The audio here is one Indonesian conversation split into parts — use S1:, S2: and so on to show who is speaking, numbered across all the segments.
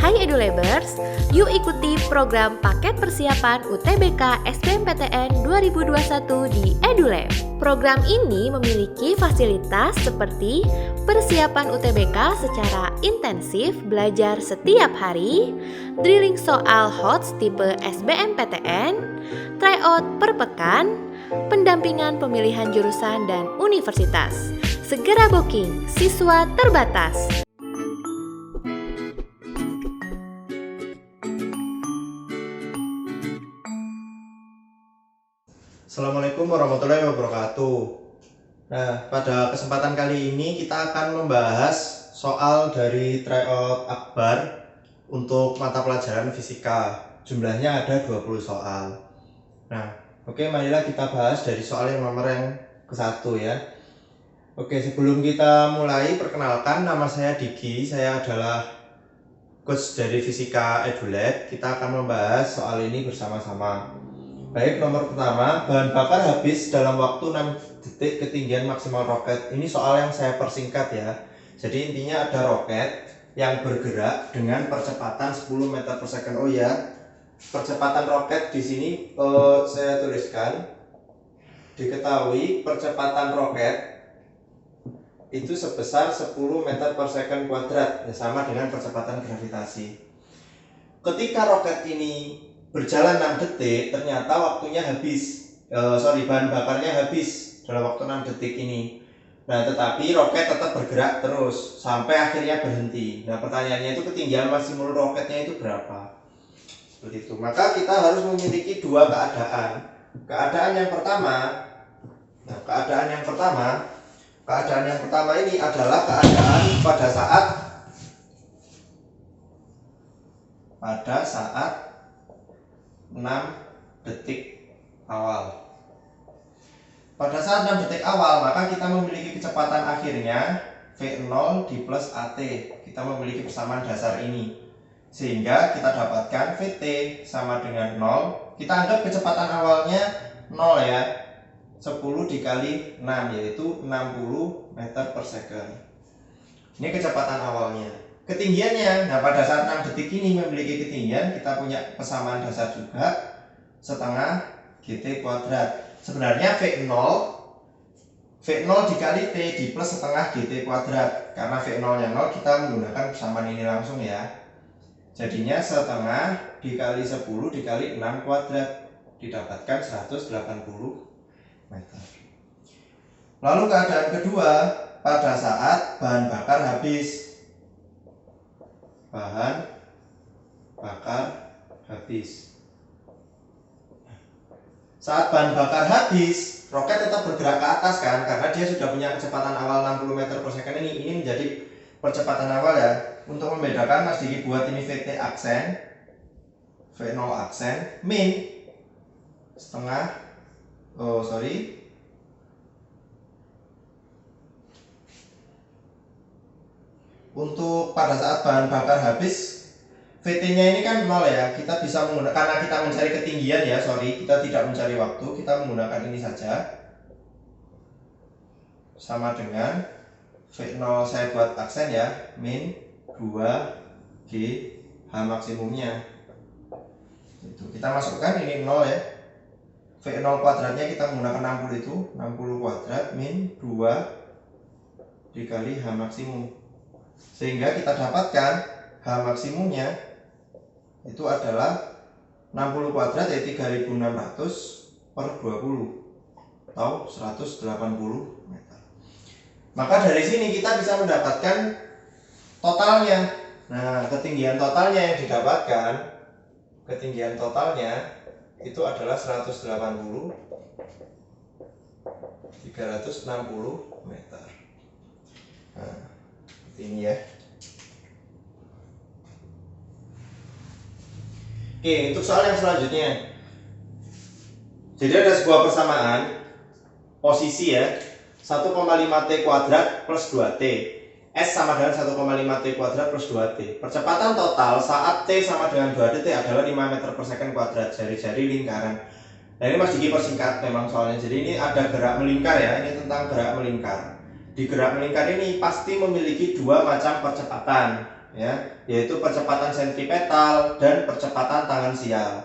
S1: Hai EduLabers, yuk ikuti program paket persiapan UTBK SBMPTN 2021 di EduLab. Program ini memiliki fasilitas seperti persiapan UTBK secara intensif belajar setiap hari, drilling soal HOTS tipe SBMPTN, tryout per pekan, pendampingan pemilihan jurusan dan universitas. Segera booking, siswa terbatas.
S2: Assalamualaikum warahmatullahi wabarakatuh. Nah, pada kesempatan kali ini kita akan membahas soal dari tryout akbar untuk mata pelajaran fisika. Jumlahnya ada 20 soal. Nah, oke, marilah kita bahas dari soal yang nomor yang ke-1 ya. Oke, sebelum kita mulai, perkenalkan, nama saya Diki. Saya adalah coach dari Fisika EduLab. Kita akan membahas soal ini bersama-sama. Baik, nomor pertama, bahan bakar habis dalam waktu 6 detik ketinggian maksimal roket. Ini soal yang saya persingkat ya. Jadi intinya ada roket yang bergerak dengan percepatan 10 meter per second. Oh ya, percepatan roket di sini saya tuliskan. Diketahui percepatan roket itu sebesar 10 meter per second kuadrat, ya, sama dengan percepatan gravitasi. Ketika roket ini berjalan 6 detik, ternyata waktunya habis. Bahan bakarnya habis dalam waktu 6 detik ini. Nah, tetapi roket tetap bergerak terus sampai akhirnya berhenti. Nah, pertanyaannya itu ketinggian maksimum roketnya itu berapa? Seperti itu. Maka kita harus memiliki dua keadaan. Keadaan yang pertama ini adalah keadaan pada saat 6 detik awal. Pada saat 6 detik awal, maka kita memiliki kecepatan akhirnya V0 di plus AT. Kita memiliki persamaan dasar ini. Sehingga kita dapatkan VT sama dengan 0. Kita anggap kecepatan awalnya 0 ya. 10 dikali 6, yaitu 60 meter per second. Ini kecepatan awalnya. Ketinggiannya, nah pada saat 6 detik ini memiliki ketinggian, kita punya persamaan dasar juga, setengah GT kuadrat. Sebenarnya V0 dikali T di plus setengah GT kuadrat. Karena V0 nya 0, kita menggunakan persamaan ini langsung ya. Jadinya setengah dikali 10 dikali 6 kuadrat, didapatkan 180 meter. Lalu keadaan kedua, pada saat bahan bakar habis. Saat bahan bakar habis, roket tetap bergerak ke atas kan, karena dia sudah punya kecepatan awal 60 meter per second ini menjadi percepatan awal ya. Untuk membedakan, Mas Diki buat ini VT aksen, V0 aksen, min setengah, Untuk pada saat bahan bakar habis, VT-nya ini kan 0 ya. Kita bisa menggunakan, karena kita mencari ketinggian ya, kita tidak mencari waktu, kita menggunakan ini saja. Sama dengan V0 saya buat aksen ya, min 2G H maksimumnya. Itu. Kita masukkan ini 0 ya. V0 kuadratnya kita menggunakan 60 itu, 60 kuadrat min 2 dikali H maksimum. Sehingga kita dapatkan H maksimumnya itu adalah 60 kuadrat yaitu 3600 per 20 atau 180 meter. Maka dari sini kita bisa mendapatkan totalnya. Nah, ketinggian totalnya yang didapatkan, itu adalah 180 360 meter. Nah, ini ya. Oke, untuk soal yang selanjutnya. Jadi ada sebuah persamaan posisi ya, 1,5T kuadrat plus 2T. S sama dengan 1,5T kuadrat plus 2T. Percepatan total saat T sama dengan 2dt adalah 5 meter per second kuadrat, jari-jari lingkaran. Nah, ini Mas Diki persingkat memang soalnya. Jadi ini ada gerak melingkar ya, ini tentang gerak melingkar. Di gerak melingkar ini pasti memiliki dua macam percepatan, ya, yaitu percepatan sentripetal dan percepatan tangensial.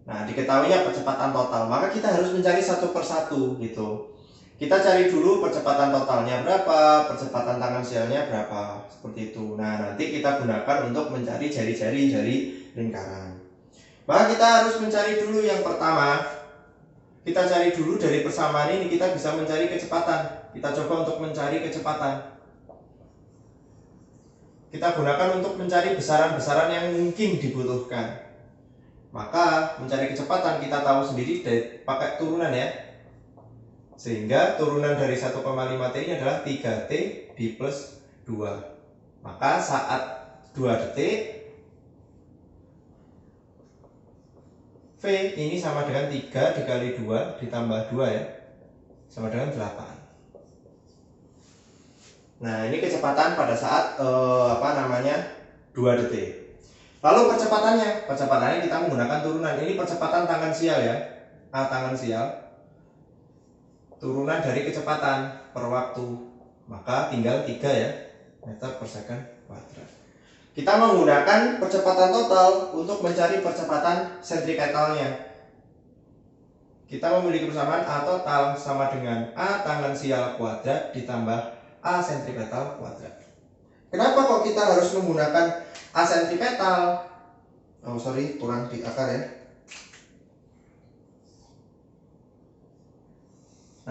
S2: Nah, diketahuinya percepatan total, maka kita harus mencari satu persatu gitu. Kita cari dulu percepatan totalnya berapa, percepatan tangensialnya berapa, seperti itu. Nah, nanti kita gunakan untuk mencari jari-jari dari lingkaran. Maka kita harus mencari dulu yang pertama. Kita cari dulu dari persamaan ini, kita bisa mencari kecepatan. Kita coba untuk mencari kecepatan. Kita gunakan untuk mencari besaran-besaran yang mungkin dibutuhkan. Maka mencari kecepatan kita tahu sendiri pakai turunan ya. Sehingga turunan dari 1,5T ini adalah 3T di plus 2. Maka saat 2 detik V ini sama dengan 3 dikali 2 ditambah 2 ya, sama dengan 8. Nah, ini kecepatan pada saat 2 detik. Lalu percepatannya kita menggunakan turunan. Ini percepatan tangensial ya, A tangensial, turunan dari kecepatan per waktu. Maka tinggal 3 ya, meter per second kuadrat. Kita menggunakan percepatan total untuk mencari percepatan sentripetalnya. Kita memiliki persamaan A total sama dengan A tangensial kuadrat ditambah A sentripetal kuadrat. Kenapa kok kita harus menggunakan A sentripetal? Kurang di akar ya.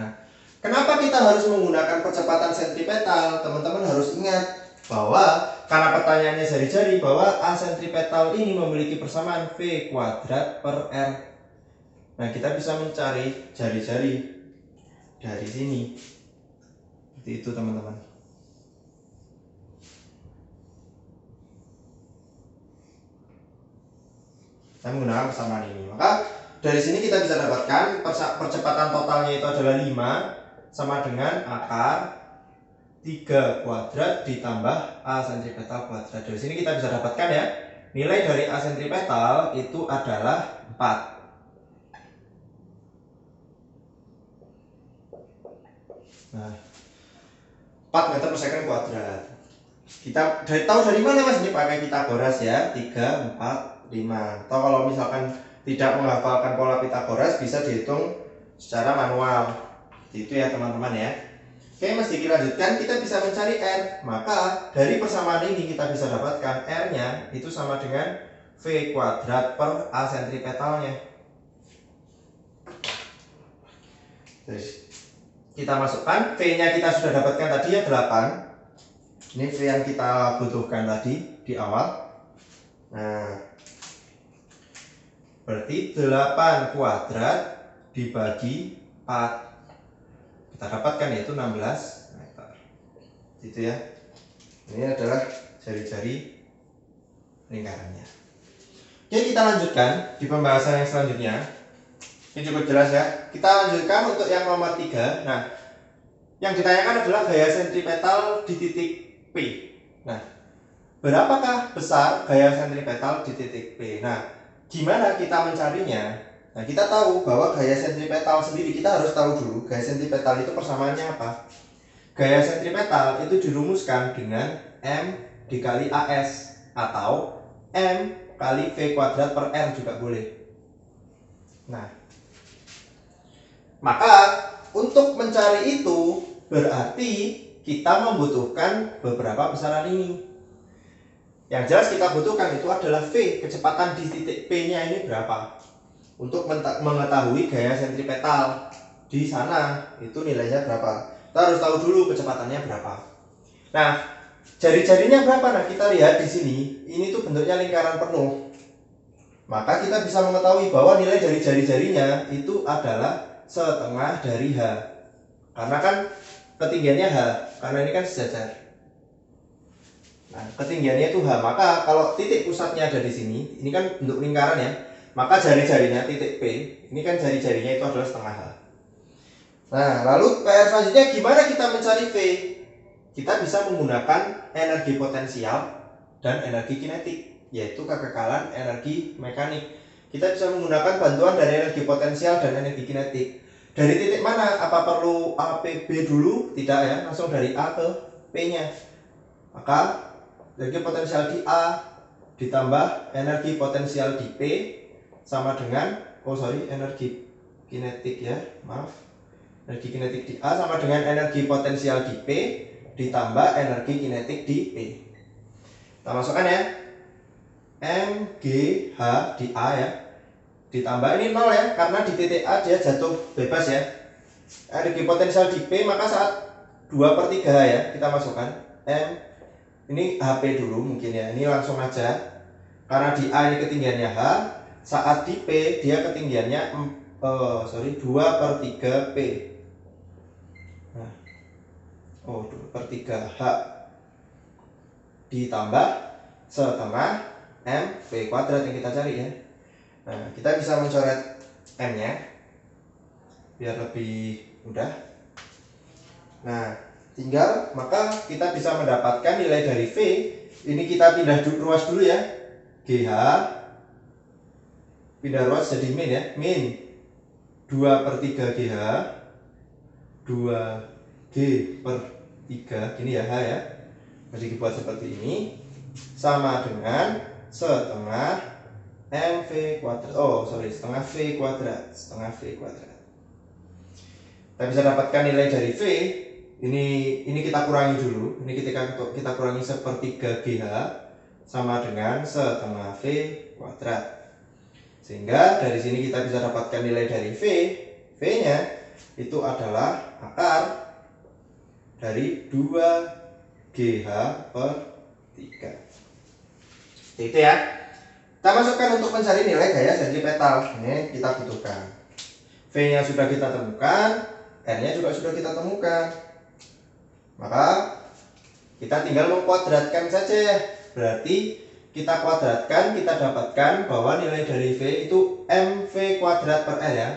S2: Nah, kenapa kita harus menggunakan percepatan sentripetal? Teman-teman harus ingat bahwa karena pertanyaannya jari-jari, bahwa A sentripetal ini memiliki persamaan V kuadrat per R. Nah, kita bisa mencari jari-jari dari sini. Seperti itu teman-teman. Saya menggunakan persamaan ini. Maka dari sini kita bisa dapatkan percepatan totalnya itu adalah 5 sama dengan akar 3 kuadrat ditambah A sentripetal kuadrat. Dari sini kita bisa dapatkan ya, nilai dari A sentripetal itu adalah 4. Nah, 4 meter per second kuadrat. Kita tahu dari mana Mas? Ini pakai Pitagoras ya, 3, 4, 5. Atau kalau misalkan tidak menghafalkan pola Pitagoras, bisa dihitung secara manual. Itu ya teman-teman ya. Oke, mesti dilanjutkan, kita bisa mencari R. Maka dari persamaan ini kita bisa dapatkan R-nya itu sama dengan V kuadrat per A sentripetalnya. Terus kita masukkan, V-nya kita sudah dapatkan tadi ya 8. Ini V yang kita butuhkan tadi di awal. Nah, berarti 8 kuadrat dibagi 4. Kita dapatkan yaitu 16 meter. Gitu ya. Ini adalah jari-jari lingkarannya. Oke, kita lanjutkan di pembahasan yang selanjutnya. Ini cukup jelas ya. Kita lanjutkan untuk yang nomor 3. Nah, yang ditanyakan adalah gaya sentripetal di titik P. Nah, berapakah besar gaya sentripetal di titik P? Nah, gimana kita mencarinya? Nah, kita tahu bahwa gaya sentripetal sendiri, kita harus tahu dulu gaya sentripetal itu persamaannya apa. Gaya sentripetal itu dirumuskan dengan M dikali AS atau M kali V kuadrat per R juga boleh. Nah, maka untuk mencari itu berarti kita membutuhkan beberapa besaran ini. Yang jelas kita butuhkan itu adalah V, kecepatan di titik P-nya ini berapa. Untuk mengetahui gaya sentripetal di sana itu nilainya berapa. Kita harus tahu dulu kecepatannya berapa. Nah, jari-jarinya berapa? Nah, kita lihat di sini, ini tuh bentuknya lingkaran penuh. Maka kita bisa mengetahui bahwa nilai dari jari-jarinya itu adalah setengah dari H. Karena kan ketinggiannya H, karena ini kan sejajar. Nah, ketinggiannya itu H. Maka kalau titik pusatnya ada di sini, ini kan bentuk lingkaran ya. Maka jari-jarinya titik P, ini kan jari-jarinya itu adalah setengah H. Nah, lalu PR selanjutnya gimana kita mencari V? Kita bisa menggunakan energi potensial dan energi kinetik, yaitu kekekalan energi mekanik. Kita bisa menggunakan bantuan dari energi potensial dan energi kinetik. Dari titik mana? Apa perlu A, P, B dulu? Tidak ya, langsung dari A ke P-nya. Maka energi potensial di A ditambah energi potensial di P sama dengan energi kinetik ya, maaf. Energi kinetik di A sama dengan energi potensial di P ditambah energi kinetik di P. Kita masukkan ya. MGH di A ya. Ditambah ini 0 ya, karena di titik A dia jatuh bebas ya. Energi potensial di P maka saat 2/3 ya, kita masukkan M. Ini HP dulu mungkin ya, ini langsung aja. Karena di A ini ketinggiannya H, saat di P dia ketinggiannya 2/3 P. Nah, 2/3 H ditambah setengah M V kuadrat yang kita cari ya. Nah, kita bisa mencoret M nya biar lebih mudah. Nah, tinggal maka kita bisa mendapatkan nilai dari V. Ini kita pindah ruas dulu ya. GH pindah ruas jadi min ya. Min 2/3 GH 2G/3 gini ya H ya. Jadi dibuat seperti ini sama dengan setengah MV kuadrat. Setengah V kuadrat. Kita bisa dapatkan nilai dari V. Ini kita kurangi dulu. Ini ketika kita kurangi 1/3 GH sama dengan setengah V kuadrat. Sehingga dari sini kita bisa dapatkan nilai dari V. V-nya itu adalah akar dari 2GH/3. Itu ya. Kita masukkan untuk mencari nilai gaya sentripetal. Ini kita butuhkan. V-nya sudah kita temukan, R-nya juga sudah kita temukan. Maka kita tinggal mengkuadratkan saja. Berarti kita kuadratkan, kita dapatkan bahwa nilai dari V itu mV kuadrat per R ya.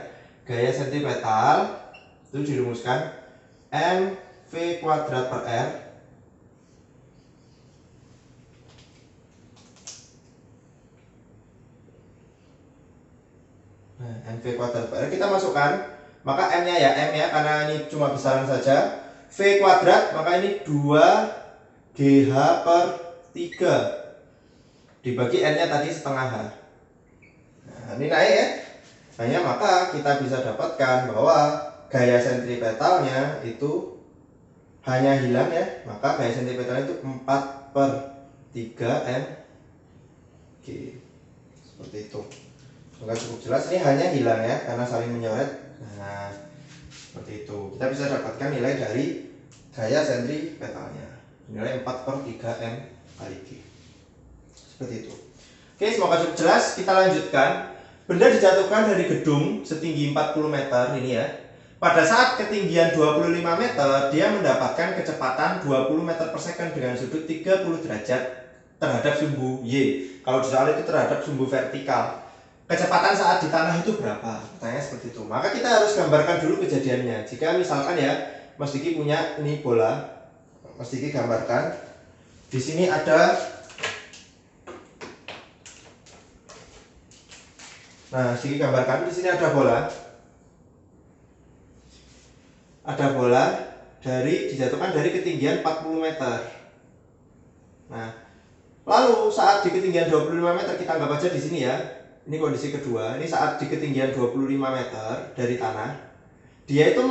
S2: Gaya sentripetal itu dirumuskan mV kuadrat per R mV kuadrat per R kita masukkan, maka M nya ya M ya, karena ini cuma besaran saja. V kuadrat maka ini 2GH/3 dibagi N nya tadi setengah H. Nah, ini naik ya. Hanya maka kita bisa dapatkan bahwa gaya sentripetalnya itu hanya hilang ya. Maka gaya sentripetalnya itu 4/3 mg. Seperti itu. Semoga cukup jelas. Ini hanya hilang ya karena saling menyoret. Nah, seperti itu. Kita bisa dapatkan nilai dari gaya sentripetalnya. Nilai 4/3 m kali G. Seperti itu. Oke, semoga cukup jelas. Kita lanjutkan. Benda dijatuhkan dari gedung setinggi 40 meter ini ya. Pada saat ketinggian 25 meter, dia mendapatkan kecepatan 20 meter per second dengan sudut 30 derajat terhadap sumbu Y. Kalau di soal itu terhadap sumbu vertikal. Kecepatan saat di tanah itu berapa? Pertanyaannya seperti itu. Maka kita harus gambarkan dulu kejadiannya. Jika misalkan ya, Mas Diki punya ini bola. Mas Diki gambarkan. Di sini ada. Nah, Diki gambarkan di sini ada bola. Ada bola dijatuhkan dari ketinggian 40 meter. Nah, lalu saat di ketinggian 25 meter kita anggap aja di sini ya. Ini kondisi kedua. Ini saat di ketinggian 25 meter dari tanah, dia itu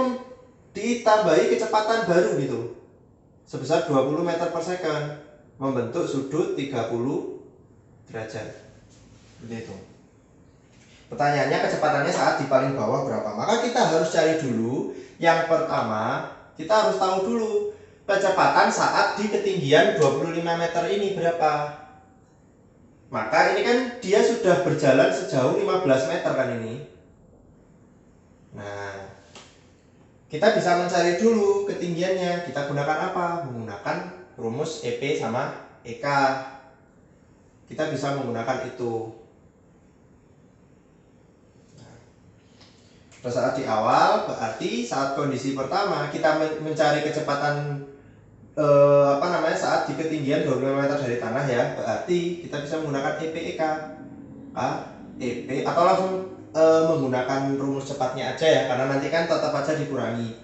S2: ditambahi kecepatan baru gitu. Sebesar 20 meter per second, membentuk sudut 30 derajat. Seperti itu. Pertanyaannya kecepatannya saat di paling bawah berapa? Maka kita harus cari dulu. Yang pertama, kita harus tahu dulu kecepatan saat di ketinggian 25 meter ini berapa. Maka ini kan dia sudah berjalan sejauh 15 meter kan ini. Nah, kita bisa mencari dulu ketinggiannya. Kita gunakan apa? Menggunakan rumus EP sama EK. Kita bisa menggunakan itu. Pada saat di awal, berarti saat kondisi pertama kita mencari kecepatan saat di ketinggian 25 meter dari tanah ya, berarti kita bisa menggunakan EPEK EP atau langsung menggunakan rumus cepatnya aja ya, karena nanti kan tetap aja dikurangi.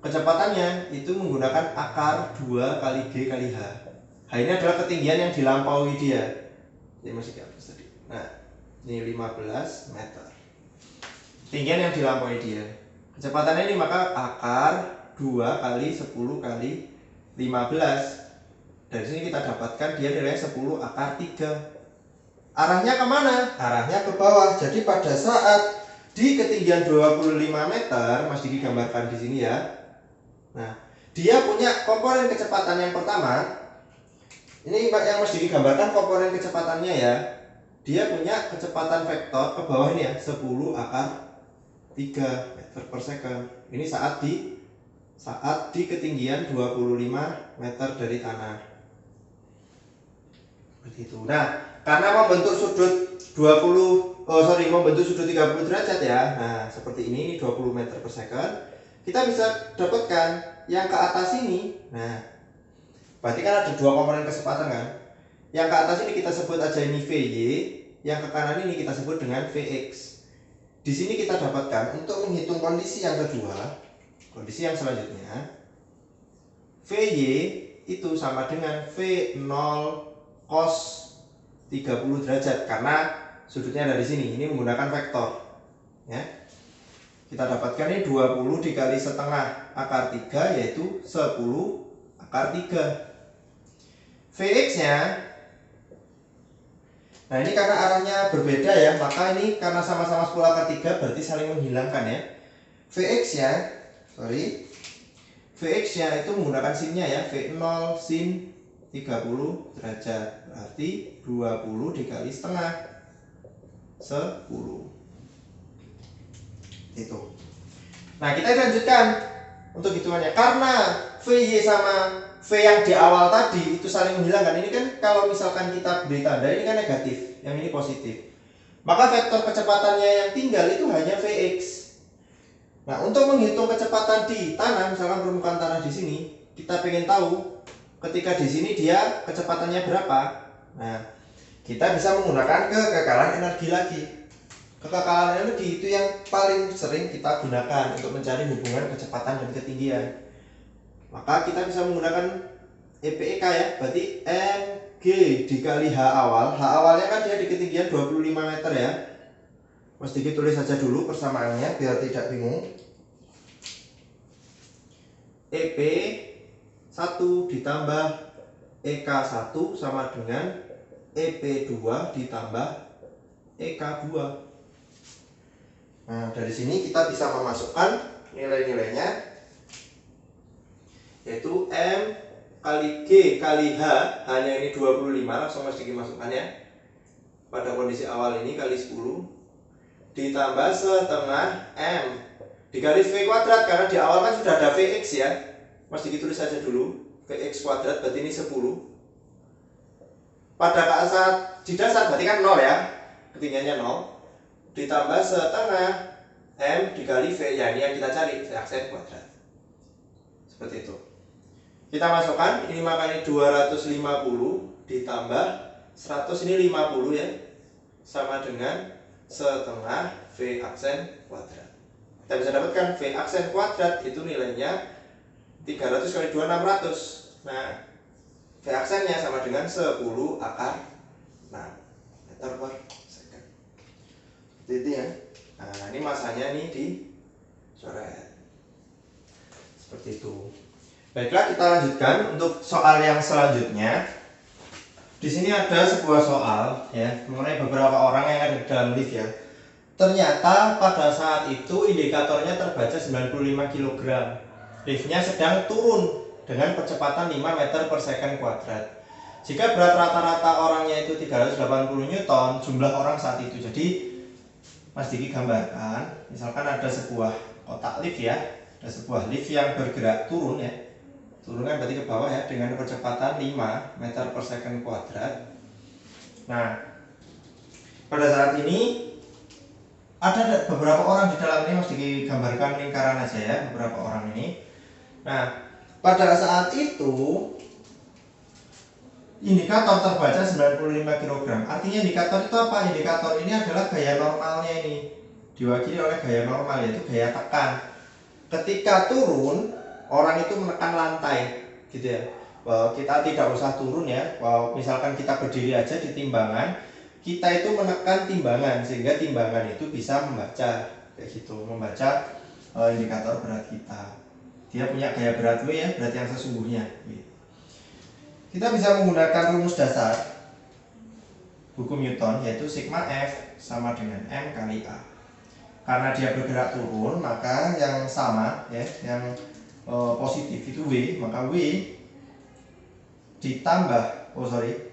S2: Kecepatannya itu menggunakan akar 2 kali G kali H. H ini adalah ketinggian yang dilampaui dia. Ini masih di atas tadi. Nah, ini 15 meter. Ketinggian yang dilampaui dia. Kecepatannya ini maka akar 2 kali 10 kali 15. Dari sini kita dapatkan dia nilai 10 akar 3. Arahnya kemana? Arahnya ke bawah. Jadi pada saat di ketinggian 25 meter, Mas Diki gambarkan di sini ya. Nah, dia punya komponen kecepatan yang pertama. Ini yang Mas Diki gambarkan komponen kecepatannya ya. Dia punya kecepatan vektor ke bawah ini ya, 10 akar 3 meter per second. Ini saat di ketinggian 25 meter dari tanah. Seperti itu. Nah, karena membentuk sudut 30 derajat ya. Nah, seperti ini 20 meter per second. Kita bisa dapatkan yang ke atas ini. Nah, berarti kan ada dua komponen kecepatan kan. Yang ke atas ini kita sebut aja ini VY, yang ke kanan ini kita sebut dengan VX. Di sini kita dapatkan untuk menghitung kondisi yang kedua, kondisi yang selanjutnya, VY itu sama dengan V0 cos 30 derajat karena sudutnya ada di sini. Ini menggunakan vektor. Ya. Kita dapatkan ini 20 dikali setengah akar 3 yaitu 10 akar 3. Vx-nya, nah ini karena arahnya berbeda ya, maka ini karena sama-sama 10 akar 3 berarti saling menghilangkan ya. Vx-nya itu menggunakan sinnya ya, V0 sin 30 derajat, berarti 20 dikali setengah 10. Itu. Nah, kita lanjutkan untuk hitungannya. Karena VY sama V yang di awal tadi itu saling menghilangkan. Ini kan kalau misalkan kita beri tanda ini kan negatif, yang ini positif. Maka vektor kecepatannya yang tinggal itu hanya Vx. Nah, untuk menghitung kecepatan di tanah, misalkan permukaan tanah di sini, kita pengen tahu ketika di sini dia kecepatannya berapa. Nah, kita bisa menggunakan kekekalan energi lagi. Kekekalan energi itu yang paling sering kita gunakan untuk mencari hubungan kecepatan dan ketinggian. Maka kita bisa menggunakan EPEK ya, berarti mg dikali h awal. H awalnya kan dia di ketinggian 25 meter ya. Mas Diki tulis saja dulu persamaannya biar tidak bingung. EP 1 ditambah EK1 sama dengan EP2 ditambah EK2. Nah, dari sini kita bisa memasukkan nilai-nilainya, yaitu M kali G kali H, hanya ini 25, langsung Mas Diki masukkan ya. Pada kondisi awal ini kali 10 ditambah setengah M dikali V kuadrat, karena di awal kan sudah ada Vx ya. Mas Diki tulis saja dulu Vx kuadrat, berarti ini 10. Pada saat di dasar berarti kan 0 ya, ketinggiannya 0, ditambah setengah M dikali V, ya ini yang kita cari, V aksen kuadrat. Seperti itu. Kita masukkan ini, makanya 250 ditambah 100, ini 50 ya, sama dengan setengah V aksen kuadrat. Kita bisa dapatkan V aksen kuadrat itu nilainya 300 kali 2, 600. Nah, V aksennya sama dengan 10 akar 6 meter per second. Seperti itu ya. Nah, ini masanya nih di coret. Seperti itu. Baiklah, kita lanjutkan untuk soal yang selanjutnya. Di sini ada sebuah soal ya mengenai beberapa orang yang ada di dalam lift ya. Ternyata pada saat itu indikatornya terbaca 95 kg. Liftnya sedang turun dengan kecepatan 5 meter per second kuadrat. Jika berat rata-rata orangnya itu 380 Newton, jumlah orang saat itu. Jadi Mas Diki gambarkan, misalkan ada sebuah kotak lift ya, ada sebuah lift yang bergerak turun ya. Turun kan berarti ke bawah ya, dengan kecepatan 5 meter per second kuadrat. Nah, pada saat ini ada beberapa orang di dalam ini. Mas Diki gambarkan lingkaran aja ya, beberapa orang ini. Nah, pada saat itu indikator terbaca 95 kg. Artinya indikator itu apa? Indikator ini adalah gaya normalnya ini. Diwakili oleh gaya normal, yaitu gaya tekan. Ketika turun, orang itu menekan lantai gitu ya. kita tidak usah turun ya. Misalkan kita berdiri aja di timbangan, kita itu menekan timbangan sehingga timbangan itu bisa membaca kayak gitu, membaca indikator berat kita. Dia punya gaya berat W ya, berat yang sesungguhnya. Kita bisa menggunakan rumus dasar hukum Newton, yaitu sigma F sama dengan M kali A. Karena dia bergerak turun, maka yang sama ya, yang positif itu W, maka W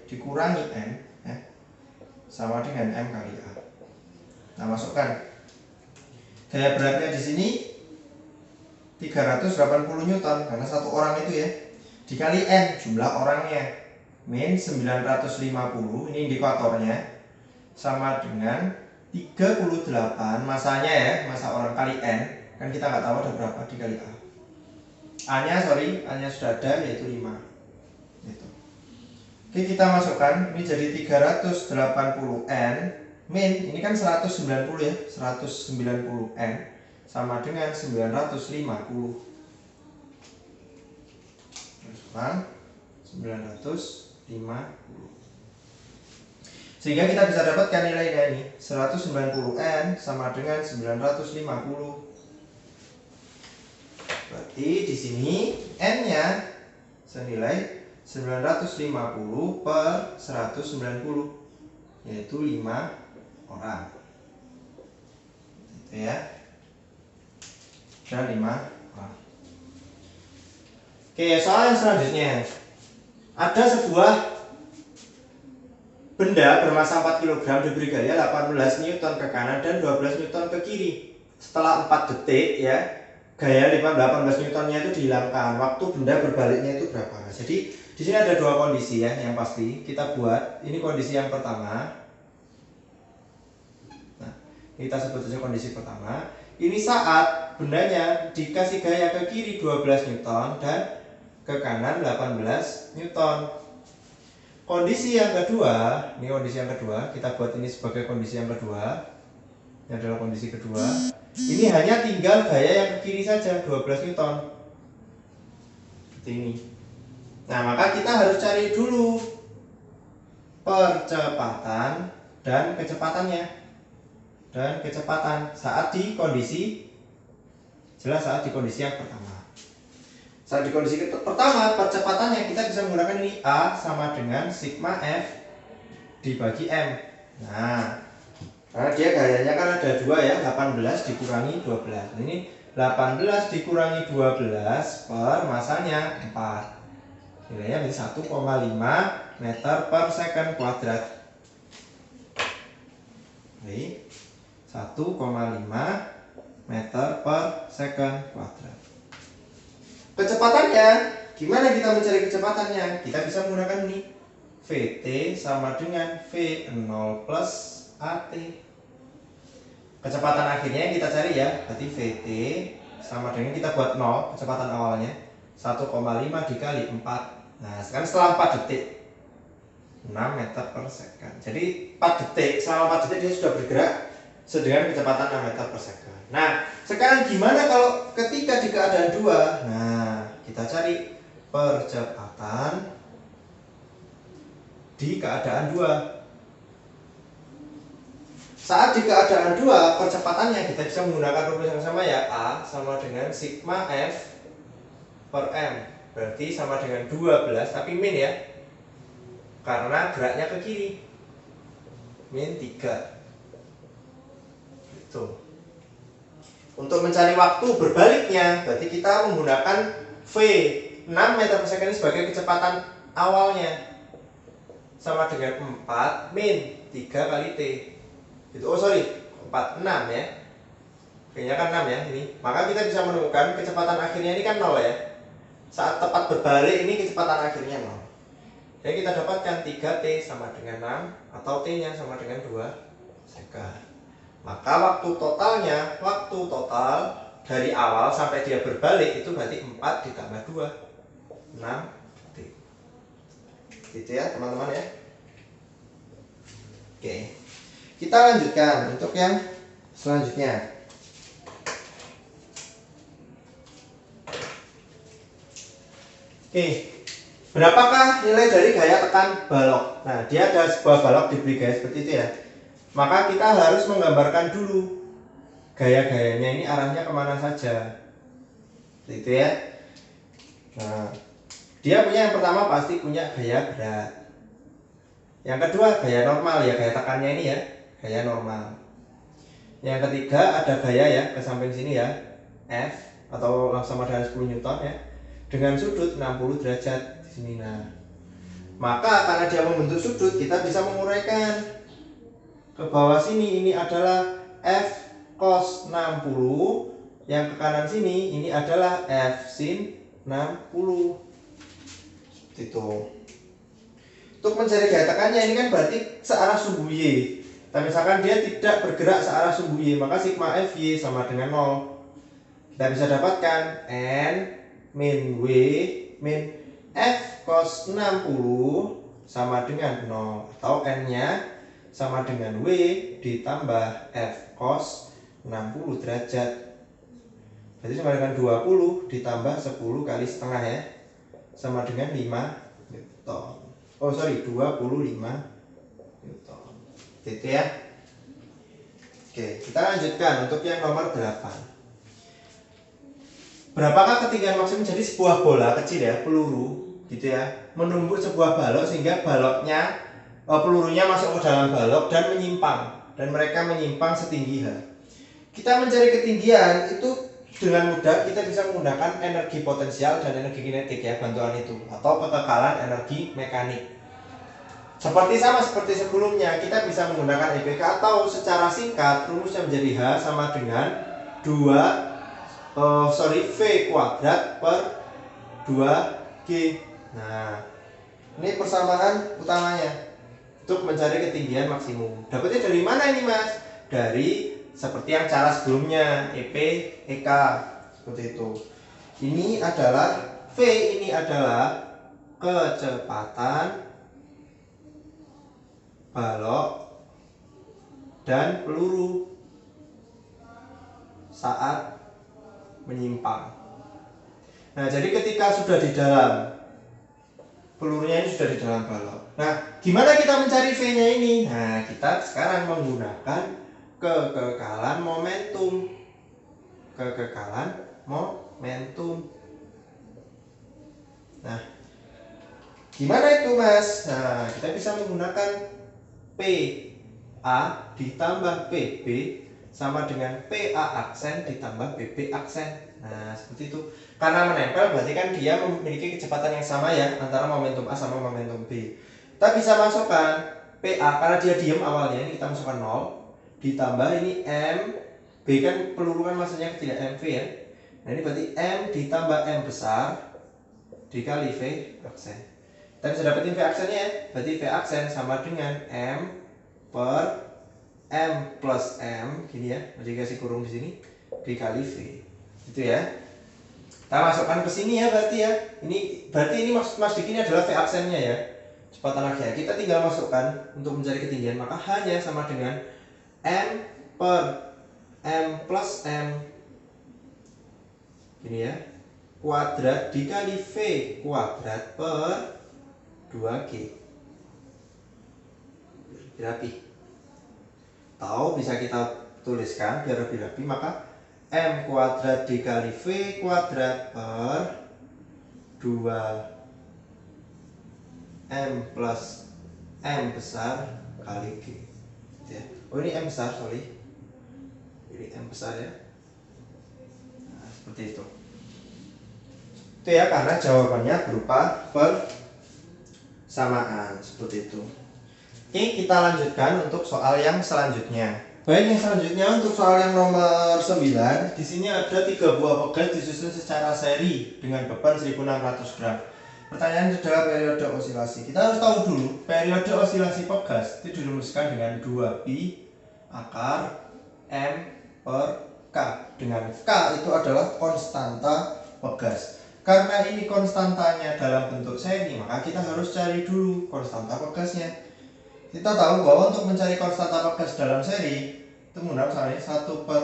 S2: dikurangi N ya, sama dengan M kali A. Nah, masukkan gaya beratnya di sini 380 Newton karena satu orang itu ya, dikali N jumlah orangnya, min 950, ini indikatornya, sama dengan 38 masanya ya, masa orang kali N, kan kita nggak tahu ada berapa, dikali A. A-nya sudah ada, yaitu 5 gitu. Oke, kita masukkan, ini jadi 380 N min, ini kan 190 ya, 190 N sama dengan 950. Masukkan 950. Sehingga kita bisa dapatkan nilainya ini 190 N sama dengan 950. Berarti di sini N-nya senilai 950 per 190, yaitu 5 orang. Gitu ya. Dan 5 orang. Oke, soal yang selanjutnya. Ada sebuah benda bermasa 4 kg diberi gaya 18 Newton ke kanan dan 12 Newton ke kiri. Setelah 4 detik ya, gaya 18 Newtonnya itu dihilangkan. Waktu benda berbaliknya itu berapa? Jadi di sini ada dua kondisi ya, yang pasti kita buat. Ini kondisi yang pertama. Nah, kita sebut saja kondisi pertama. Ini saat bendanya dikasih gaya ke kiri 12 Newton dan ke kanan 18 Newton. Kondisi yang kedua, ini kondisi yang kedua, kita buat ini sebagai kondisi yang kedua. Ini adalah kondisi kedua. Ini hanya tinggal gaya yang ke kiri saja, 12 Newton. Seperti ini. Nah, maka kita harus cari dulu percepatan dan kecepatannya. Dan kecepatan saat di kondisi, jelas saat di kondisi yang pertama. Saat di kondisi pertama, percepatannya kita bisa menggunakan ini A sama dengan sigma F dibagi M. Nah, karena dia gayanya kan ada 2 ya, 18 dikurangi 12. Ini 18 dikurangi 12 per masanya 4. Nilainya menjadi 1,5 meter per second kuadrat. Oke, 1,5 meter per second kuadrat. Kecepatannya, gimana kita mencari kecepatannya? Kita bisa menggunakan ini Vt sama dengan V0 plus At. Kecepatan akhirnya yang kita cari ya, berarti Vt sama dengan, kita buat 0 kecepatan awalnya, 1,5 dikali 4. Nah, sekarang setelah 4 detik 6 meter per second. Jadi 4 detik, selama 4 detik dia sudah bergerak dengan kecepatan 6 meter per second. Nah, sekarang gimana kalau ketika di keadaan 2? Nah, kita cari percepatan di keadaan 2. Saat di keadaan 2, percepatannya kita bisa menggunakan rumus yang sama ya, A sama dengan sigma F per M. Berarti sama dengan 12, tapi min ya, karena geraknya ke kiri, min 3 gitu. Untuk mencari waktu berbaliknya, berarti kita menggunakan V 6 meter per second sebagai kecepatan awalnya, sama dengan 4 min 3 kali T itu, 4, 6 ya, kayaknya kan 6 ya ini. Maka kita bisa menemukan kecepatan akhirnya ini kan 0 ya. Saat tepat berbalik ini kecepatan akhirnya 0. Jadi kita dapatkan 3T sama dengan 6, atau T nya sama dengan 2 second. Maka waktu total dari awal sampai dia berbalik itu berarti 4 ditambah 2, 6T. Gitu ya teman-teman ya. Oke, kita lanjutkan untuk yang selanjutnya. Oke, Berapakah nilai dari gaya tekan balok? Nah, dia ada sebuah balok diberi gaya seperti itu ya. Maka kita harus menggambarkan dulu gaya-gayanya ini arahnya kemana saja. Seperti itu ya. Nah, dia punya yang pertama pasti punya gaya berat. Yang kedua gaya normal ya, gaya tekannya ini ya, gaya normal. Yang ketiga ada gaya ya ke samping sini ya, F atau sama dengan 10 Newton ya, dengan sudut 60 derajat di sini. Nah, maka karena dia membentuk sudut, kita bisa menguraikan ke bawah sini. Ini adalah F cos 60, yang ke kanan sini ini adalah F sin 60. Seperti itu. Untuk mencari gaya tekannya ini kan berarti searah sumbu Y. Tapi misalkan dia tidak bergerak searah sumbu Y, maka sigma Fy sama dengan 0. Kita bisa dapatkan N min W min F cos 60 sama dengan 0, atau N-nya sama dengan W ditambah F cos 60 derajat. Berarti sama dengan 20 ditambah 10 kali setengah ya, sama dengan 5 Newton. 25 Newton. Itu ya. Oke, kita lanjutkan untuk yang nomor 8. Berapakah ketinggian maksimum jadi sebuah bola kecil ya, peluru gitu ya, menumbuk sebuah balok sehingga baloknya pelurunya masuk ke dalam balok dan menyimpang, dan mereka menyimpang setinggi H. Kita mencari ketinggian itu dengan mudah, kita bisa menggunakan energi potensial dan energi kinetik ya, bantuan itu, atau kekekalan energi mekanik. Seperti sebelumnya, kita bisa menggunakan EPK, atau secara singkat rumusnya menjadi H sama dengan V kuadrat per 2G. Nah, ini persamaan utamanya untuk mencari ketinggian maksimum. Dapatnya dari mana ini Mas? Dari seperti yang cara sebelumnya, EP, EK, seperti itu. Ini adalah V, ini adalah kecepatan balok dan peluru saat menyimpang. Nah, jadi ketika sudah di dalam, pelurunya ini sudah di dalam balok. Nah, gimana kita mencari V-nya ini? Nah, kita sekarang menggunakan kekekalan momentum. Nah, gimana itu Mas? Nah, kita bisa menggunakan PA ditambah PB sama dengan PA aksen ditambah BB aksen. Nah, seperti itu. Karena menempel berarti kan dia memiliki kecepatan yang sama ya, antara momentum A sama momentum B. Kita bisa masukkan PA karena dia diem awalnya, ini kita masukkan 0 ditambah ini M, B kan peluru kan masanya kecil MV ya. Nah, ini berarti M ditambah M besar dikali V aksen. Kita bisa dapetin V aksennya ya. Berarti V aksen sama dengan M per M plus M gini ya, jadi kasih kurung di sini dikali V. Itu ya. Kita masukkan ke sini ya berarti ya. Berarti ini maksud Mas Dik ini adalah V aksennya ya. Kecepatan akhirnya kita tinggal masukkan untuk mencari ketinggian, maka hanya sama dengan M per M plus M ini ya, kuadrat dikali V kuadrat per 2G. Rapi. Atau bisa kita tuliskan biar lebih rapi, maka M kuadrat dikali V kuadrat per 2M plus M besar kali G ya. Oh, ini M besar, sorry, ini M besar ya. Nah, seperti itu ya, karena jawabannya berupa persamaan seperti itu. Oke, kita lanjutkan untuk soal yang selanjutnya. Baik, yang selanjutnya untuk soal yang nomor 9. Di sini ada 3 buah pegas disusun secara seri dengan beban 1600 gram. Pertanyaannya adalah periode osilasi. Kita harus tahu dulu periode osilasi pegas itu dirumuskan dengan 2pi akar M per K, dengan K itu adalah konstanta pegas. Karena ini konstantanya dalam bentuk seri, maka kita harus cari dulu konstanta pegasnya. Kita tahu bahwa untuk mencari konstanta pegas dalam seri itu menggunakan 1 per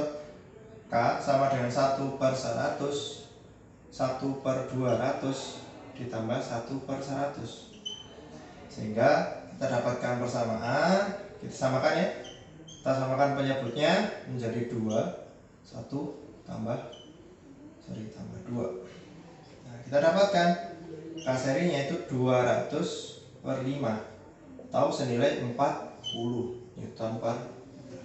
S2: K sama dengan 1 per 100, 1 per 200 ditambah 1/100. Sehingga kita dapatkan persamaan. Kita samakan ya. Kita samakan penyebutnya menjadi 2. 1 tambah 2. Nah, kita dapatkan K serinya itu 200/5 atau senilai 40 Newton per meter.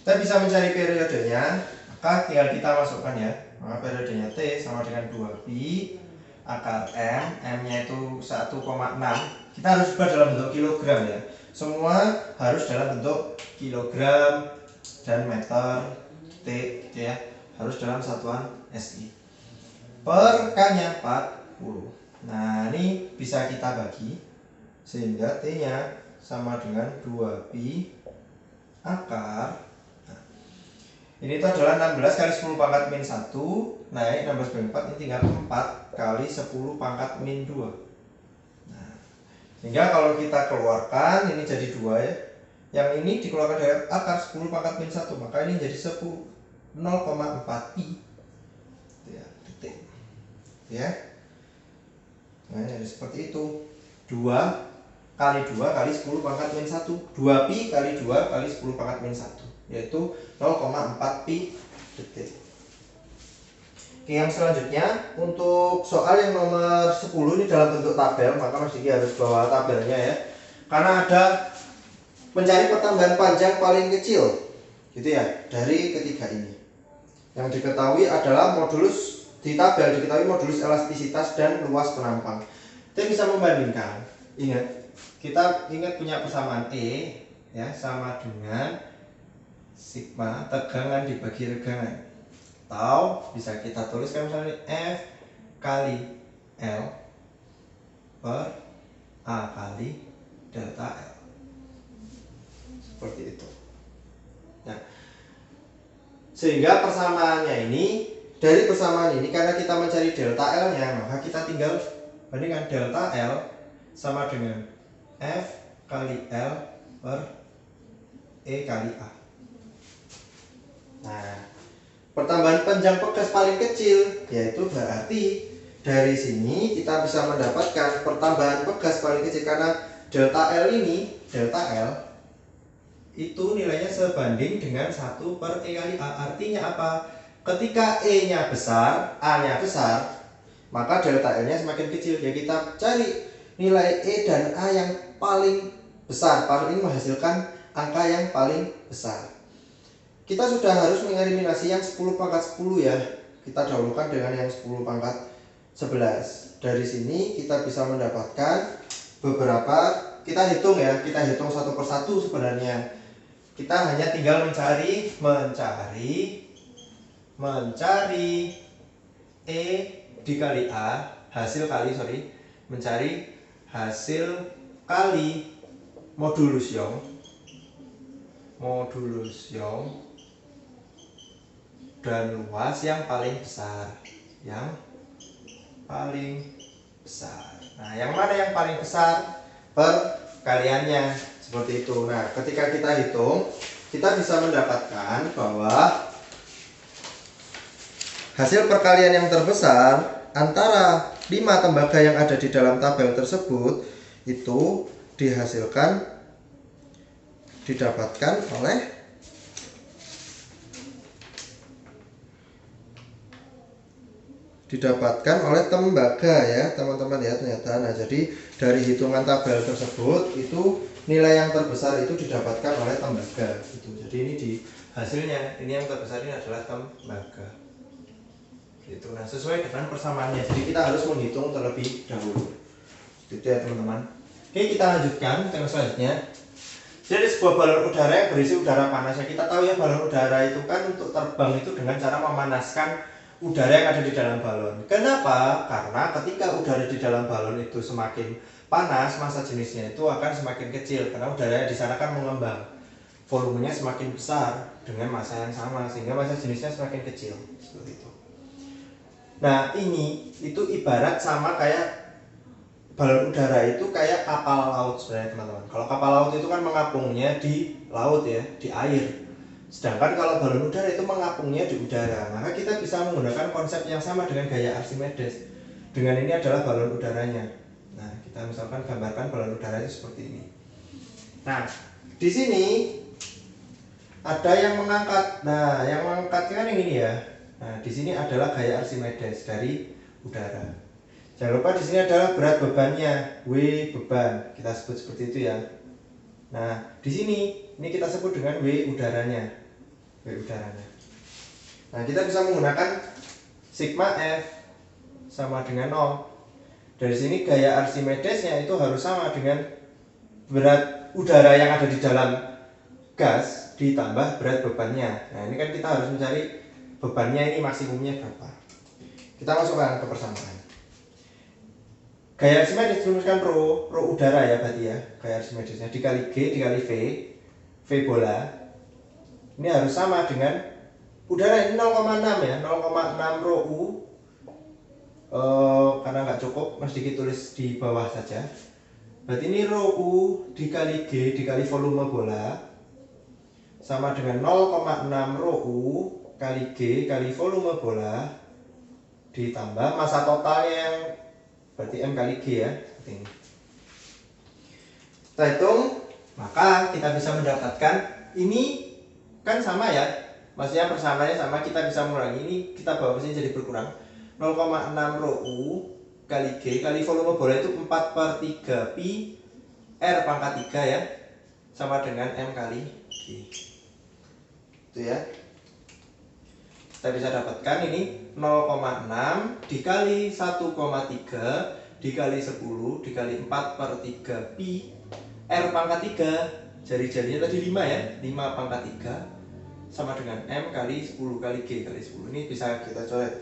S2: Kita bisa mencari periodenya, maka tinggal kita masukkan ya. Maka periodenya T sama dengan 2pi akar M, M-nya itu 1,6. Kita harus ubah dalam bentuk kilogram ya. Semua harus dalam bentuk kilogram dan meter T gitu ya. Harus dalam satuan SI. Per K-nya 40. Nah, ini bisa kita bagi sehingga T-nya sama dengan 2pi akar. Nah, ini itu adalah 16 kali 10 pangkat min 1 naik 16 kali 4, ini tinggal 4 kali 10 pangkat min 2. Nah, sehingga kalau kita keluarkan ini jadi 2 ya. Yang ini dikeluarkan dari akar 10 pangkat min 1, maka ini jadi 0,4 pi ya, detik ya. Nah, jadi seperti itu. 2 kali 2 kali 10 pangkat min 1, 2 pi kali 2 kali 10 pangkat min 1, yaitu 0,4 pi detik. Oke, yang selanjutnya untuk soal yang nomor 10 ini dalam bentuk tabel, maka Mas Diki harus bawa tabelnya ya. Karena ada mencari pertambahan panjang paling kecil gitu ya dari ketiga ini. Yang diketahui adalah modulus, di tabel diketahui modulus elastisitas dan luas penampang. Kita bisa membandingkan. Kita ingat punya persamaan E ya sama dengan sigma tegangan dibagi regangan. Atau bisa kita tuliskan misalnya F kali L per A kali delta L. Seperti itu. Nah, sehingga persamaannya ini, dari persamaan ini karena kita mencari delta L-nya, maka kita tinggal bandingkan delta L sama dengan F kali L per E kali A. Nah, pertambahan panjang pegas paling kecil yaitu berarti dari sini kita bisa mendapatkan pertambahan pegas paling kecil karena delta L ini, delta L itu nilainya sebanding dengan 1 per E kali A. Artinya apa? Ketika E-nya besar, A-nya besar, maka delta L-nya semakin kecil. Ya kita cari nilai E dan A yang paling besar, paling menghasilkan angka yang paling besar. Kita sudah harus mengeliminasi yang 10 pangkat 10 ya. Kita dahulukan dengan yang 10 pangkat 11. Dari sini kita bisa mendapatkan beberapa, kita hitung ya, kita hitung satu persatu sebenarnya. Kita hanya tinggal mencari E dikali A, mencari hasil kali modulus Young dan luas yang paling besar. Nah, yang mana yang paling besar? Perkaliannya seperti itu. Nah, ketika kita hitung, kita bisa mendapatkan bahwa hasil perkalian yang terbesar antara 5 tembaga yang ada di dalam tabel tersebut itu didapatkan oleh tembaga ya teman-teman ya ternyata. Nah, jadi dari hitungan tabel tersebut itu nilai yang terbesar itu didapatkan oleh tembaga gitu. Jadi ini di hasilnya ini yang terbesar ini adalah tembaga gitu. Nah, sesuai dengan persamaannya, jadi kita harus menghitung terlebih dahulu gitu ya teman-teman. Oke, kita lanjutkan yang selanjutnya. Jadi sebuah balon udara yang berisi udara panas, ya kita tahu ya balon udara itu kan untuk terbang itu dengan cara memanaskan udara yang ada di dalam balon. Kenapa? Karena ketika udara di dalam balon itu semakin panas, massa jenisnya itu akan semakin kecil karena udara di sana kan mengembang. Volumenya semakin besar dengan massa yang sama sehingga massa jenisnya semakin kecil seperti itu. Nah, ini itu ibarat sama kayak balon udara itu kayak kapal laut sebenarnya teman-teman. Kalau kapal laut itu kan mengapungnya di laut ya, di air. Sedangkan kalau balon udara itu mengapungnya di udara. Maka kita bisa menggunakan konsep yang sama dengan gaya Archimedes. dengan ini adalah balon udaranya. Nah, kita misalkan gambarkan balon udaranya seperti ini. Nah, di sini ada yang mengangkat. Nah, yang mengangkatnya kan yang ini ya. Nah, di sini adalah gaya Archimedes dari udara. Jangan lupa di sini adalah berat bebannya, W beban. Kita sebut seperti itu ya. Nah, di sini ini kita sebut dengan W udaranya. W udaranya. Nah, kita bisa menggunakan sigma F sama dengan 0. Dari sini gaya Archimedesnya itu harus sama dengan berat udara yang ada di dalam gas ditambah berat bebannya. Nah, ini kan kita harus mencari bebannya ini maksimumnya berapa. Kita masukkan ke persamaan. Gaya Archimedes dirumuskan rho udara ya berarti ya. Gaya Archimedesnya dikali G dikali V bola. Ini harus sama dengan udara ini 0,6 ya, 0,6 rho U. Karena nggak cukup, Mas Diki tulis di bawah saja. Berarti ini rho U dikali G dikali volume bola sama dengan 0,6 rho U kali G kali volume bola ditambah massa totalnya yang berarti M kali G ya, seperti ini. Kita hitung, maka kita bisa mendapatkan ini kan sama ya, maksudnya persamaannya sama, kita bisa mengurangi ini, kita bawa ke sini jadi berkurang. 0,6 rho U kali G kali volume bola itu 4/3 pi R pangkat 3 ya, sama dengan M kali G. Itu ya. Kita bisa dapatkan ini 0,6 dikali 1,3 dikali 10 dikali 4/3 pi R pangkat 3, jari-jarinya tadi 5 ya, 5 pangkat 3 sama dengan M kali 10 kali G kali 10. Ini bisa kita coret.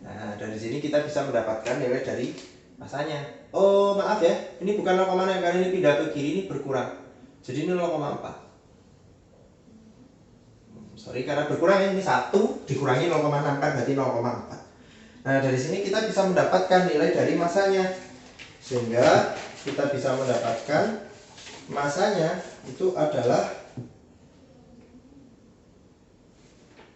S2: Nah, dari sini kita bisa mendapatkan nilai dari masanya. Oh, maaf ya, ini bukan 0,6 karena ini pindah ke kiri, ini berkurang. Jadi ini 0,4. Sorry, karena berkurang ini 1 dikurangi 0,6 kan berarti 0,4. Nah, dari sini kita bisa mendapatkan nilai dari masanya. Sehingga kita bisa mendapatkan masanya itu adalah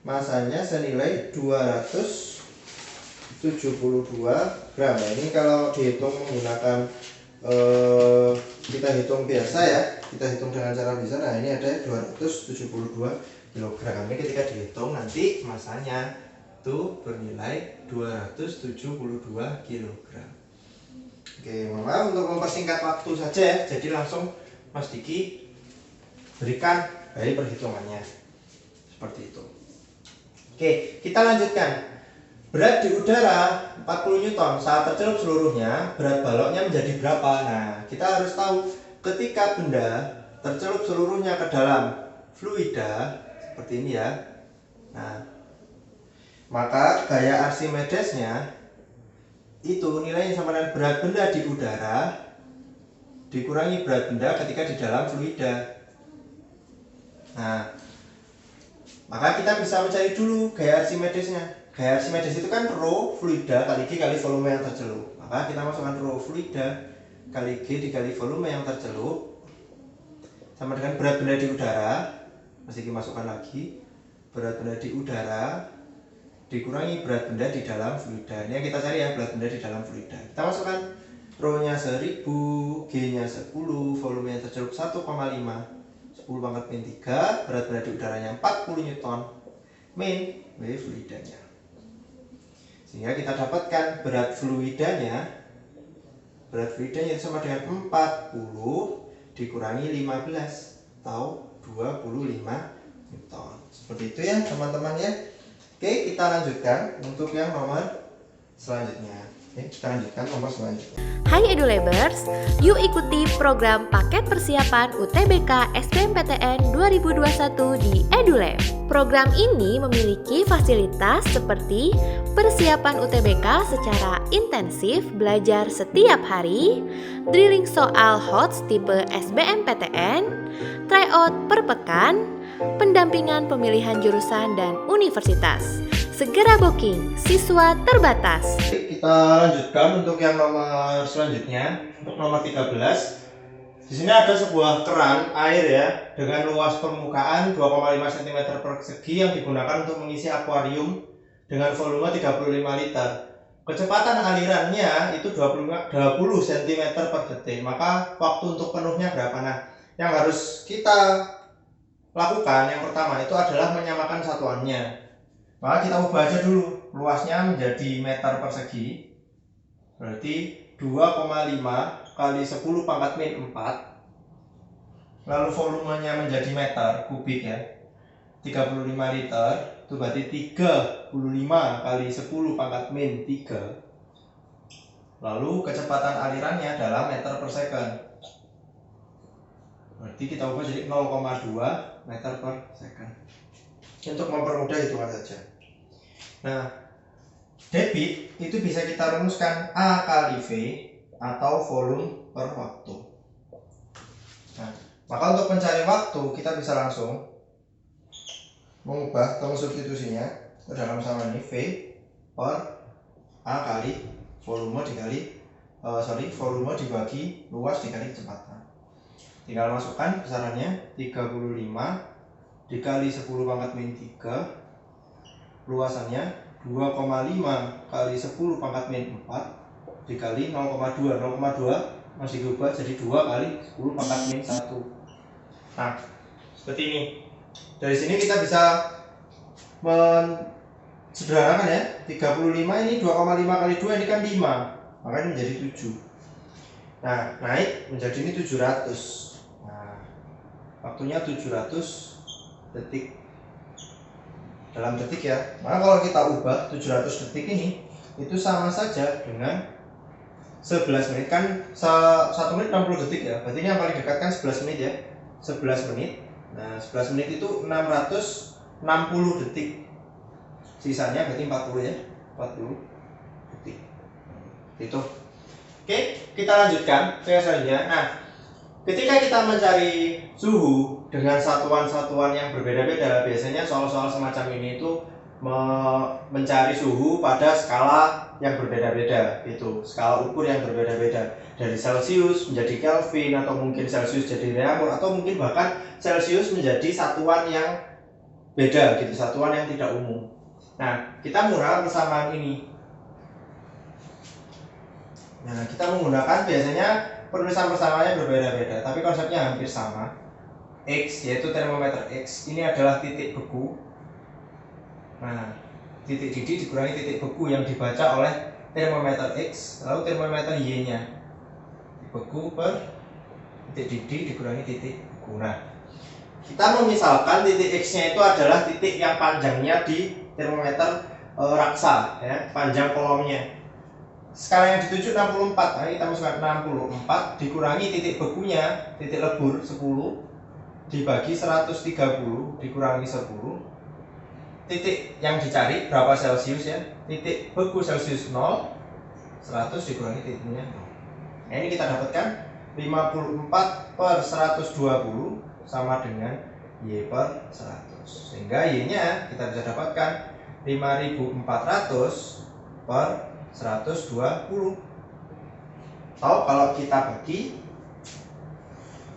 S2: masanya senilai 272 gram. Nah, ini kalau dihitung menggunakan kita hitung biasa ya, kita hitung dengan cara biasa. Nah, ini ada 272 kilogram. Ini ketika dihitung nanti masanya itu bernilai 272 kilogram. Oke, maaf untuk mempersingkat waktu saja ya. Jadi langsung Mas Diki berikan dari perhitungannya seperti itu. Oke, kita lanjutkan. Berat di udara 40 Newton saat tercelup seluruhnya, berat baloknya menjadi berapa? Nah, kita harus tahu ketika benda tercelup seluruhnya ke dalam fluida seperti ini ya. Nah, maka gaya Archimedesnya itu nilainya sama dengan berat benda di udara dikurangi berat benda ketika di dalam fluida. Nah, maka kita bisa mencari dulu gaya Archimedesnya. Gaya Archimedes itu kan rho fluida kali G kali volume yang tercelup. Maka kita masukkan rho fluida kali G dikali volume yang tercelup sama dengan berat benda di udara. Masih dimasukkan lagi berat benda di udara dikurangi berat benda di dalam fluida. Ini yang kita cari ya, berat benda di dalam fluida. Kita masukkan rho-nya 1000, G-nya 10, volume yang tercelup 1,5, 10 pangkat min 3, berat benda di udaranya 40 Newton, min W fluidanya. Sehingga kita dapatkan berat fluidanya itu sama dengan 40 dikurangi 15 atau 25 Newton. Seperti itu ya teman-teman ya. Oke, kita lanjutkan untuk yang nomor selanjutnya. Oke, kita lanjutkan nomor selanjutnya.
S1: Hai EduLabers, yuk ikuti program paket persiapan UTBK SBMPTN 2021 di EduLab. Program ini memiliki fasilitas seperti persiapan UTBK secara intensif belajar setiap hari, drilling soal HOTS tipe SBMPTN, tryout per pekan, pendampingan pemilihan jurusan dan universitas. Segera booking, siswa terbatas.
S2: Kita lanjutkan untuk yang nomor selanjutnya, untuk nomor 13. Di sini ada sebuah keran air ya dengan luas permukaan 2,5 cm persegi yang digunakan untuk mengisi akuarium dengan volume 35 liter. Kecepatan alirannya itu 20 cm per detik. Maka waktu untuk penuhnya berapa? Nah, yang harus kita lakukan yang pertama itu adalah menyamakan satuannya. Maka kita ubah aja dulu luasnya menjadi meter persegi. Berarti 2,5 kali 10 pangkat min 4. Lalu volumenya menjadi meter kubik ya. 35 liter itu berarti 35 kali 10 pangkat min 3. Lalu kecepatan alirannya adalah meter per second. Berarti kita ubah jadi 0,2 meter per second. Untuk mempermudah hitungan saja. Nah, debit itu bisa kita rumuskan A kali V atau volume per waktu. Nah, maka untuk mencari waktu kita bisa langsung mengubah temu substitusinya ke dalam sama ini V per A kali volume volume dibagi luas dikali kecepatan. Tinggal masukkan besarannya 35 dikali 10 pangkat min 3, luasannya 2,5 kali 10 pangkat min 4 dikali 0,2 masih diubah jadi 2 kali 10 pangkat min 1. Nah, seperti ini. Dari sini kita bisa sederhanakan ya. 35 ini 2,5 kali 2 ini kan 5, maka ini menjadi 7. Nah, naik menjadi ini 700. Nah, waktunya 700 detik dalam detik ya. Maka kalau kita ubah 700 detik ini itu sama saja dengan 11 menit kan 1 menit 60 detik ya. Berarti ini yang paling dekat kan 11 menit ya. 11 menit. Nah, 11 menit itu 660 detik. Sisanya berarti 40 ya. 40 detik. Itu. Oke, kita lanjutkan ke selanjutnya. Nah, ketika kita mencari suhu dengan satuan-satuan yang berbeda-beda, biasanya soal-soal semacam ini itu mencari suhu pada skala yang berbeda-beda, gitu. Skala ukur yang berbeda-beda, dari Celsius menjadi Kelvin, atau mungkin Celsius jadi Reaumur, atau mungkin bahkan Celsius menjadi satuan yang beda, gitu, satuan yang tidak umum. Nah, kita menggunakan persamaan ini. Nah, kita menggunakan biasanya penulisan persamaannya berbeda-beda, tapi konsepnya hampir sama. X yaitu termometer X, ini adalah titik beku. Nah, titik didih dikurangi titik beku yang dibaca oleh termometer X, lalu termometer Y-nya beku per titik didih dikurangi titik beku. Nah, kita memisalkan titik X-nya itu adalah titik yang panjangnya di termometer raksa, ya, panjang kolomnya. Skala yang dituju 64, nah kita masukkan 64 dikurangi titik bekunya, titik lebur 10 dibagi 130 dikurangi 10. Titik yang dicari berapa Celsius ya? Titik beku Celsius 0, 100 dikurangi titiknya 0. Nah, ini kita dapatkan 54 per 120 sama dengan Y per 100. Sehingga Y-nya kita bisa dapatkan 5400 per 120. Atau kalau kita bagi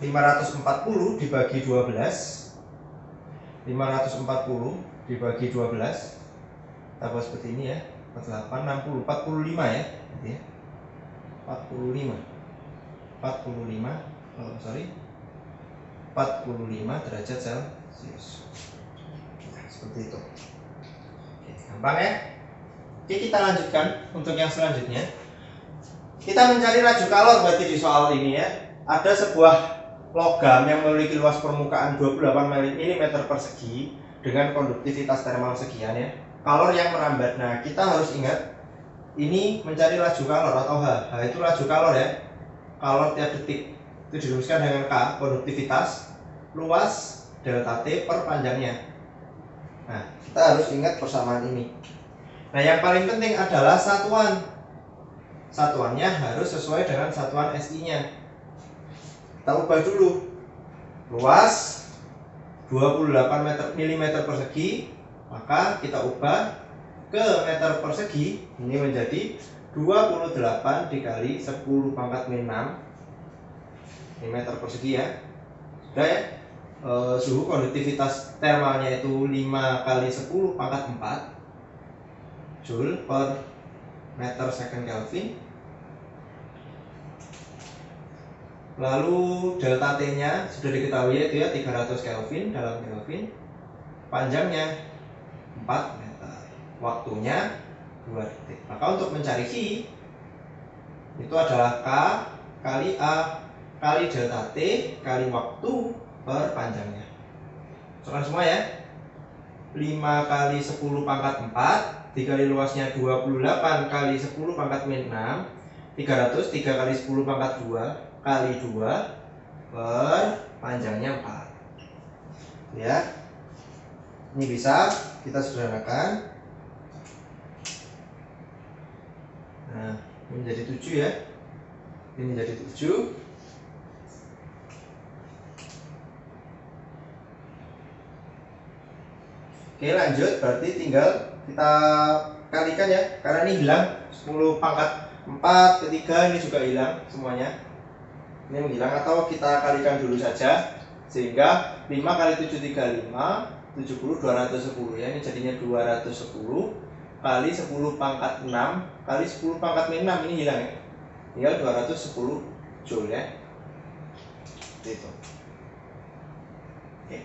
S2: 540 dibagi 12, 540 dibagi 12 dapat seperti ini ya, 48, 60, 45 ya, 45 derajat Celcius. Nah, seperti itu. Oke, gampang ya. Oke, kita lanjutkan untuk yang selanjutnya. Kita mencari laju kalor berarti di soal ini ya. Ada sebuah logam yang memiliki luas permukaan 28 mm persegi dengan konduktivitas termal sekian ya. Kalor yang merambat. Nah, kita harus ingat ini mencari laju kalor atau H. H itu laju kalor ya. Kalor tiap detik. Itu dirumuskan dengan K, konduktivitas, luas delta T per panjangnya. Nah, kita harus ingat persamaan ini. Nah, yang paling penting adalah satuan. Satuannya harus sesuai dengan satuan SI-nya. Kita ubah dulu. Luas 28 mm persegi, maka kita ubah ke meter persegi. Ini menjadi 28 dikali 10 pangkat min 6 ini meter persegi ya. Sudah ya. Suhu konduktivitas termalnya itu 5 kali 10 pangkat 4 Joule per meter second Kelvin. Lalu delta T nya sudah diketahui yaitu ya 300 Kelvin dalam Kelvin. Panjangnya 4 meter, waktunya 2 detik. Maka untuk mencari Q itu adalah K kali A kali delta T kali waktu per panjangnya. Soalnya semua ya. 5 kali 10 pangkat 4 dikali luasnya 28 kali 10 pangkat min 6 300 3 kali 10 pangkat 2 kali 2 per panjangnya 4 ya. Ini bisa kita sederhanakan. Nah, ini menjadi 7 ya. Ini menjadi 7. Oke, lanjut. Berarti tinggal kita kalikan ya. Karena ini hilang 10 pangkat 4 ketiga ini juga hilang semuanya. Ini menghilang, atau kita kalikan dulu saja. Sehingga 5 kali 7 35 70 210 ya. Ini jadinya 210 kali 10 pangkat 6 kali 10 pangkat min 6 ini hilang ya. Tinggal 210 Joule ya. Itu. Oke.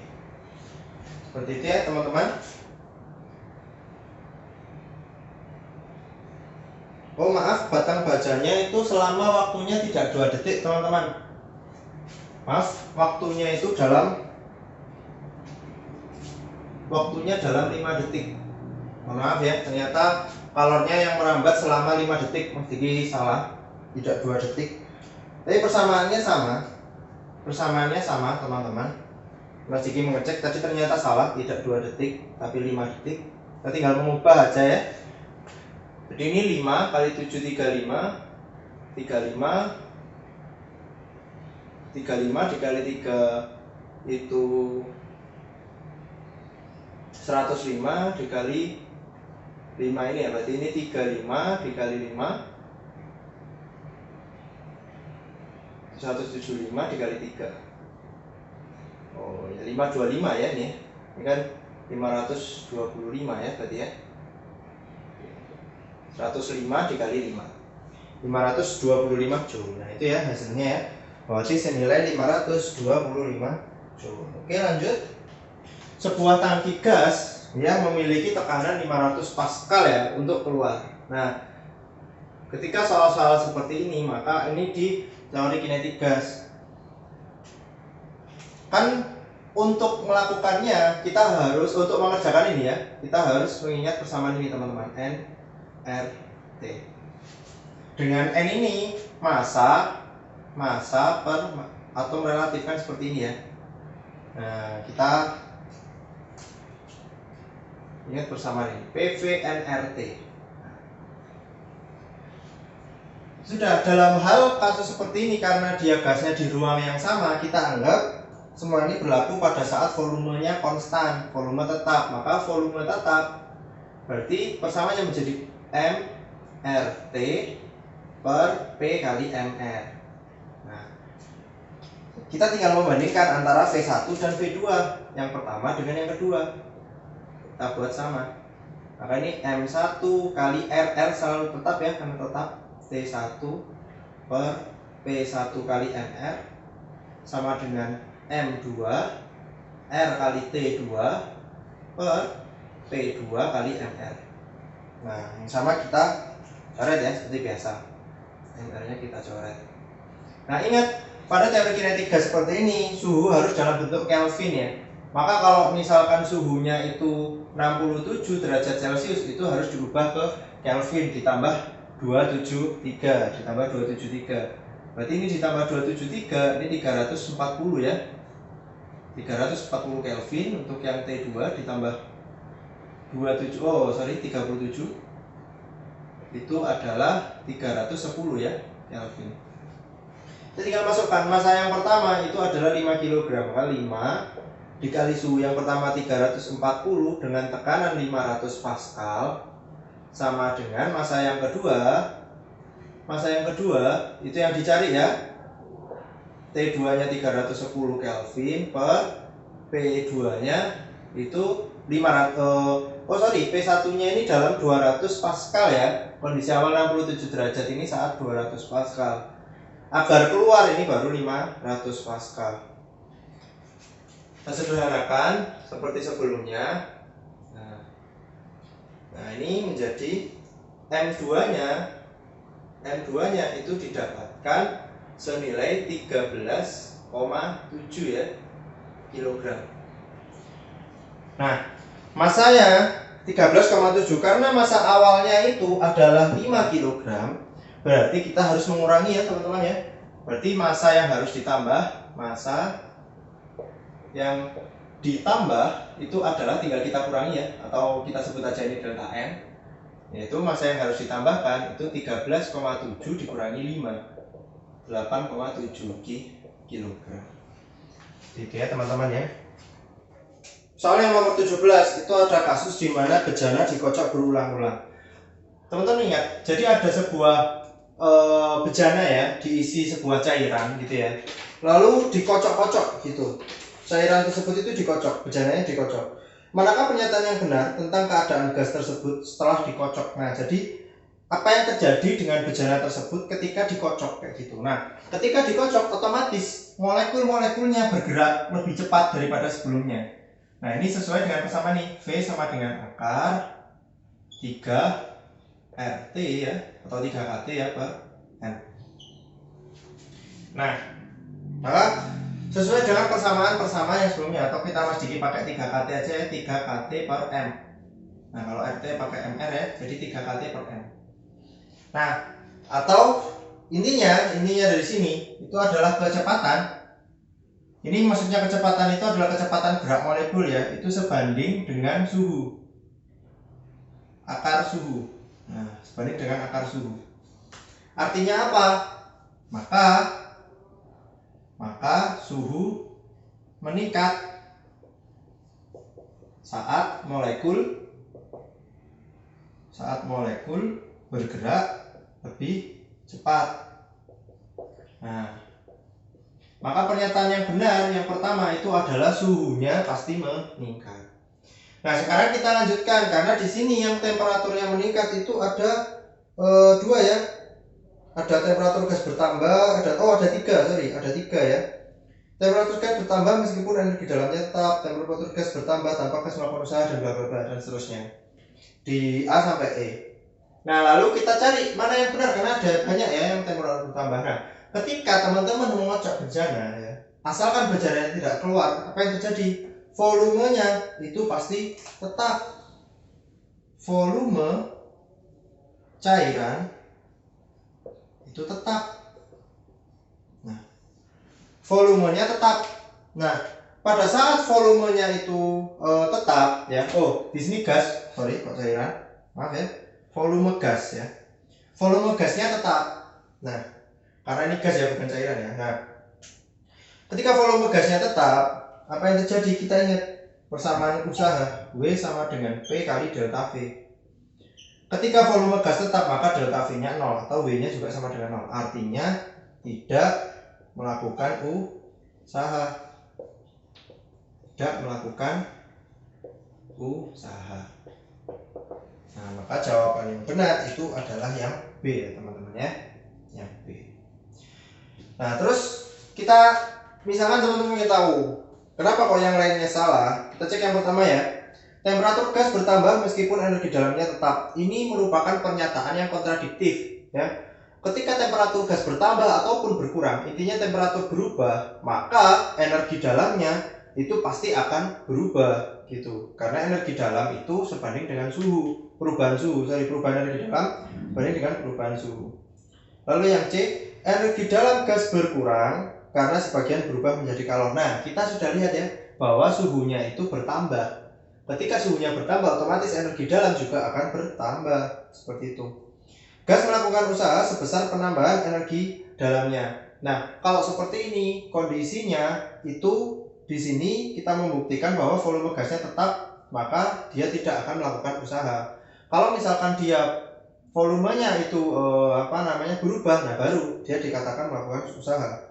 S2: Seperti itu ya teman-teman. Oh maaf, batang bajanya itu selama waktunya tidak 2 detik teman-teman. Maaf, waktunya itu dalam 5 detik. Mohon maaf ya, ternyata kalornya yang merambat selama 5 detik. Mas Diki salah, tidak 2 detik. Tapi persamaannya sama teman-teman. Mas Diki mengecek tadi ternyata salah, tidak 2 detik tapi 5 detik. Kita tinggal mengubah aja ya. Jadi ini 5 kali 7 35 dikali 3 itu 105 dikali 5 ini ya, berarti ini 35 dikali 5 175 dikali 3. Oh ya, 525 ya ini. Ini kan 525 ya berarti ya. 105 dikali 5 525 Joule. Nah itu ya hasilnya ya. Berarti senilai 525 Joule. Oke lanjut. Sebuah tangki gas yang memiliki tekanan 500 Pascal ya untuk keluar. Nah ketika soal-soal seperti ini maka ini di teori kinetik gas. Kan untuk melakukannya kita harus, untuk mengerjakan ini ya, kita harus mengingat persamaan ini teman-teman, N R T. Dengan N ini massa per atom relatif kan seperti ini ya. Nah kita ingat persamaan ini, PV nRT. Sudah, dalam hal kasus seperti ini karena dia gasnya di ruang yang sama, kita anggap semua ini berlaku pada saat volumenya konstan, volume tetap. Maka volume tetap berarti persamaannya menjadi mRT per P kali mR. Nah, kita tinggal membandingkan antara V1 dan V2, yang pertama dengan yang kedua. Kita buat sama. Maka ini M1 kali RR selalu tetap ya, karena tetap T1 per P1 kali mR sama dengan M2 R kali T2 per P2 kali mR. Nah, yang sama kita coret ya seperti biasa. MR-nya kita coret. Nah, ingat pada teori kinetik gas seperti ini suhu harus dalam bentuk Kelvin ya. Maka kalau misalkan suhunya itu 67 derajat Celcius itu harus dirubah ke Kelvin ditambah 273 ditambah 273. Berarti ini ditambah 273 ini 340 ya. 340 Kelvin untuk yang T2 ditambah 37 itu adalah 310 ya Kelvin. Kita tinggal masukkan massa yang pertama itu adalah 5 kg, maka 5 dikali suhu yang pertama 340 dengan tekanan 500 Pascal sama dengan massa yang kedua. Massa yang kedua itu yang dicari ya, T2 nya 310 Kelvin per P2 nya itu P1-nya ini dalam 200 Pascal ya. Kondisi awal 67 derajat ini saat 200 Pascal. Agar keluar ini baru 500 Pascal. Kita sederhanakan seperti sebelumnya. Nah, ini menjadi M2-nya itu didapatkan senilai 13,7 ya kilogram. Nah, masanya 13,7 karena masa awalnya itu adalah 5 kilogram, berarti kita harus mengurangi ya teman-teman ya. Berarti masa yang harus ditambah, masa yang ditambah itu adalah tinggal kita kurangi ya, atau kita sebut aja ini delta N, yaitu masa yang harus ditambahkan itu 13,7 dikurangi 5, 8,7 kilogram. Gitu ya teman-teman ya. Soal yang nomor 17 itu ada kasus di mana bejana dikocok berulang-ulang. Teman-teman ingat, jadi ada sebuah bejana ya, diisi sebuah cairan gitu ya. Lalu dikocok-kocok gitu. Cairan tersebut itu dikocok, bejananya dikocok. Manakah pernyataan yang benar tentang keadaan gas tersebut setelah dikocok? Nah, jadi apa yang terjadi dengan bejana tersebut ketika dikocok kayak gitu. Nah, ketika dikocok otomatis molekul-molekulnya bergerak lebih cepat daripada sebelumnya. Nah, ini sesuai dengan persamaan nih, V sama dengan akar 3 RT ya, atau 3 KT ya per N. Nah, maka sesuai dengan persamaan yang sebelumnya, atau kita Mas Diki pakai 3 KT aja ya, 3 KT per M. Nah, kalau RT pakai MR ya, jadi 3 KT per M. Nah, atau intinya dari sini itu adalah kecepatan. Ini maksudnya kecepatan itu adalah kecepatan gerak molekul ya, itu sebanding dengan suhu. Akar suhu. Nah, sebanding dengan akar suhu. Artinya apa? Maka suhu meningkat saat molekul bergerak lebih cepat. Nah, maka pernyataan yang benar yang pertama itu adalah suhunya pasti meningkat. Nah, sekarang kita lanjutkan karena di sini yang temperaturnya meningkat itu ada dua ya. Ada temperatur gas bertambah, ada 3 ya. Temperatur gas bertambah meskipun energi dalamnya tetap, temperatur gas bertambah tanpa gas melakukan usaha dan bla bla bla dan seterusnya. Di A sampai E. Nah, lalu kita cari mana yang benar karena ada banyak ya yang temperatur bertambah. Nah, ketika teman-teman mengocok bejana ya, asalkan bejananya tidak keluar, apa yang terjadi? Volumenya itu pasti tetap. Volume cairan itu tetap. Nah, volumenya tetap. Nah, pada saat volumenya itu tetap ya. Oh, di sini gas, kok cairan. Maaf ya. Volume gas ya. Volume gasnya tetap. Nah, karena ini gas ya bukan cairan ya. Nah, ketika volume gasnya tetap, apa yang terjadi? Kita ingat persamaan usaha W sama dengan P kali delta V. Ketika volume gas tetap, maka delta V-nya 0 atau W-nya juga sama dengan 0. Artinya tidak melakukan usaha. Nah, maka jawaban yang benar itu adalah yang B ya teman-teman ya. Yang B. Nah, terus kita misalkan teman-teman ingin tahu kenapa kok yang lainnya salah. Kita cek yang pertama ya. Temperatur gas bertambah meskipun energi dalamnya tetap. Ini merupakan pernyataan yang kontradiktif ya. Ketika temperatur gas bertambah ataupun berkurang, intinya temperatur berubah, maka energi dalamnya itu pasti akan berubah gitu. Karena energi dalam itu sebanding dengan perubahan energi dalam sebanding dengan perubahan suhu. Lalu yang C, energi dalam gas berkurang karena sebagian berubah menjadi kalor. Nah, kita sudah lihat ya bahwa suhunya itu bertambah. Ketika suhunya bertambah, otomatis energi dalam juga akan bertambah seperti itu. Gas melakukan usaha sebesar penambahan energi dalamnya. Nah, kalau seperti ini kondisinya itu di sini kita membuktikan bahwa volume gasnya tetap, maka dia tidak akan melakukan usaha. Kalau misalkan dia volumenya itu berubah, nah baru dia dikatakan melakukan usaha.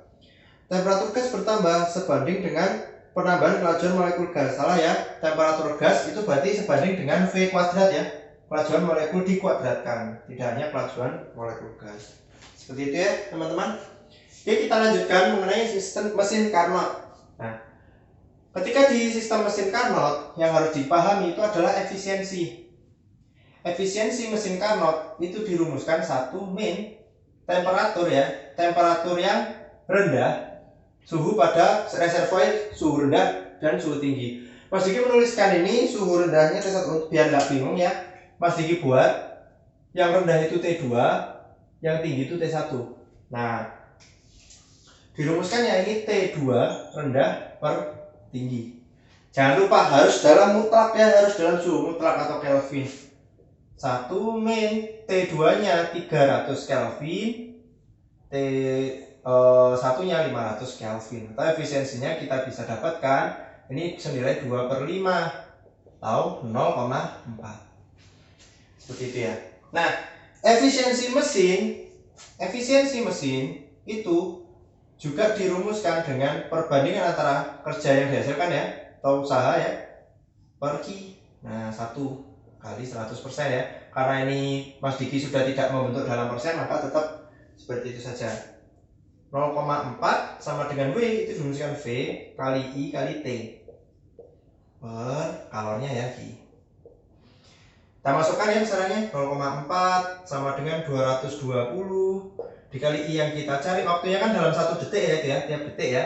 S2: Temperatur gas bertambah sebanding dengan penambahan kelajuan molekul gas. Salah ya, temperatur gas itu berarti sebanding dengan V kuadrat ya. Kelajuan molekul dikuadratkan, tidak hanya kelajuan molekul gas. Seperti itu ya teman-teman. Oke, kita lanjutkan mengenai sistem mesin Carnot. Nah, ketika di sistem mesin Carnot yang harus dipahami itu adalah efisiensi. Efisiensi mesin Carnot itu dirumuskan satu min temperatur ya, temperatur yang rendah, suhu pada reservoir suhu rendah dan suhu tinggi. Mas Diki menuliskan ini suhu rendahnya T1 biar nggak bingung ya. Mas Diki buat yang rendah itu T2, yang tinggi itu T1. Nah, dirumuskan ya ini T2 rendah per tinggi. Jangan lupa harus dalam mutlak ya, harus dalam suhu mutlak atau Kelvin. 1 min T2 nya 300 Kelvin, satunya 500 Kelvin. Atau efisiensinya kita bisa dapatkan ini senilai 2/5 atau 0,4. Seperti itu ya. Nah, efisiensi mesin itu juga dirumuskan dengan perbandingan antara kerja yang dihasilkan ya, atau usaha ya, per Q. Nah, 1 kali 100% ya. Karena ini Mas Diki sudah tidak membentuk dalam persen, maka tetap seperti itu saja. 0,4 sama dengan W itu dirumuskan V kali I kali T per kalornya ya Q. Kita masukkan ya besarannya 0,4 sama dengan 220 dikali I yang kita cari, waktunya kan dalam 1 detik ya, itu ya, tiap detik ya.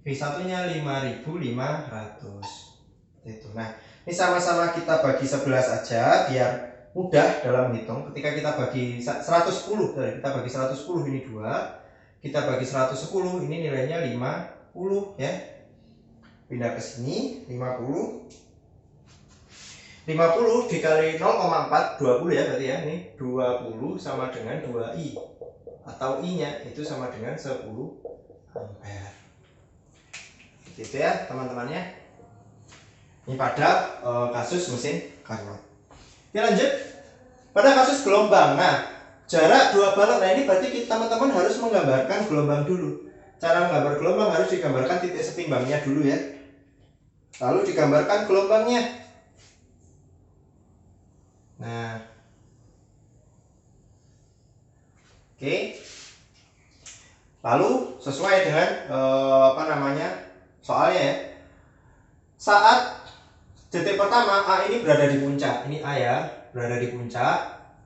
S2: V1 nya 5.500 itu. Nah, ini sama-sama kita bagi 11 aja biar mudah dalam menghitung. Ketika kita bagi 110, kita bagi 110 ini 2, kita bagi 110 ini nilainya 50 ya. Pindah ke sini 50 dikali 0,4 20 ya berarti ya. Ini 20 sama dengan 2I atau I nya itu sama dengan 10 ampere. Gitu ya teman-temannya. Ini pada kasus mesin Carnot. Kita lanjut pada kasus gelombang. Nah, jarak dua balok. Nah, ini berarti teman-teman harus menggambarkan gelombang dulu. Cara menggambar gelombang harus digambarkan titik setimbangnya dulu ya. Lalu digambarkan gelombangnya. Nah, oke. Lalu sesuai dengan soalnya ya. Saat detik pertama A ini berada di puncak, ini A ya, berada di puncak.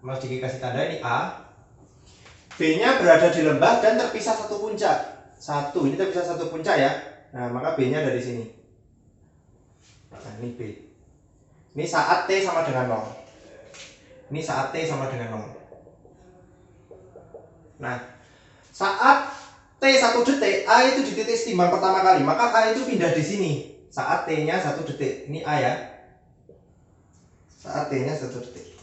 S2: Mas Diki kasih tanda ini A. B-nya berada di lembah dan terpisah satu puncak. Ini terpisah satu puncak ya. Nah, maka B-nya ada di sini. Nah, ini B. Ini saat T sama dengan 0. Ini saat T sama dengan 0. Nah, saat T 1 detik, A itu di titik setimbang pertama kali, maka A itu pindah di sini. Saat T-nya 1 detik. Ini A ya. Saat T-nya 1 detik.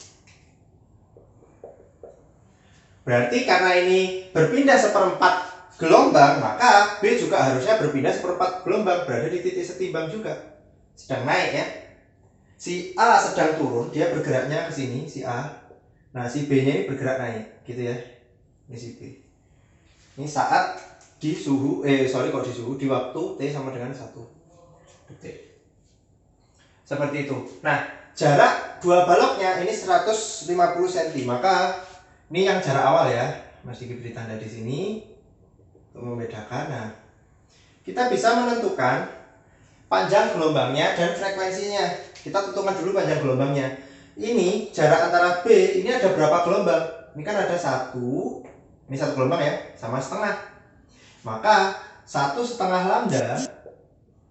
S2: Berarti karena ini berpindah seperempat gelombang, maka B juga harusnya berpindah seperempat gelombang, berada di titik setimbang juga. Sedang naik ya. Si A sedang turun, dia bergeraknya ke sini, si A. Nah, si B-nya ini bergerak naik, gitu ya. Ini si B. Ini saat di suhu, di waktu T sama dengan 1 detik. Seperti itu. Nah, jarak dua baloknya ini 150 cm. Maka ini yang jarak awal ya. Mas Diki beri tanda di sini untuk membedakan. Nah, kita bisa menentukan panjang gelombangnya dan frekuensinya. Kita tentukan dulu panjang gelombangnya. Ini jarak antara B, ini ada berapa gelombang? Ini kan ada 1. Ini 1 gelombang ya, sama setengah. Maka 1,5 lambda,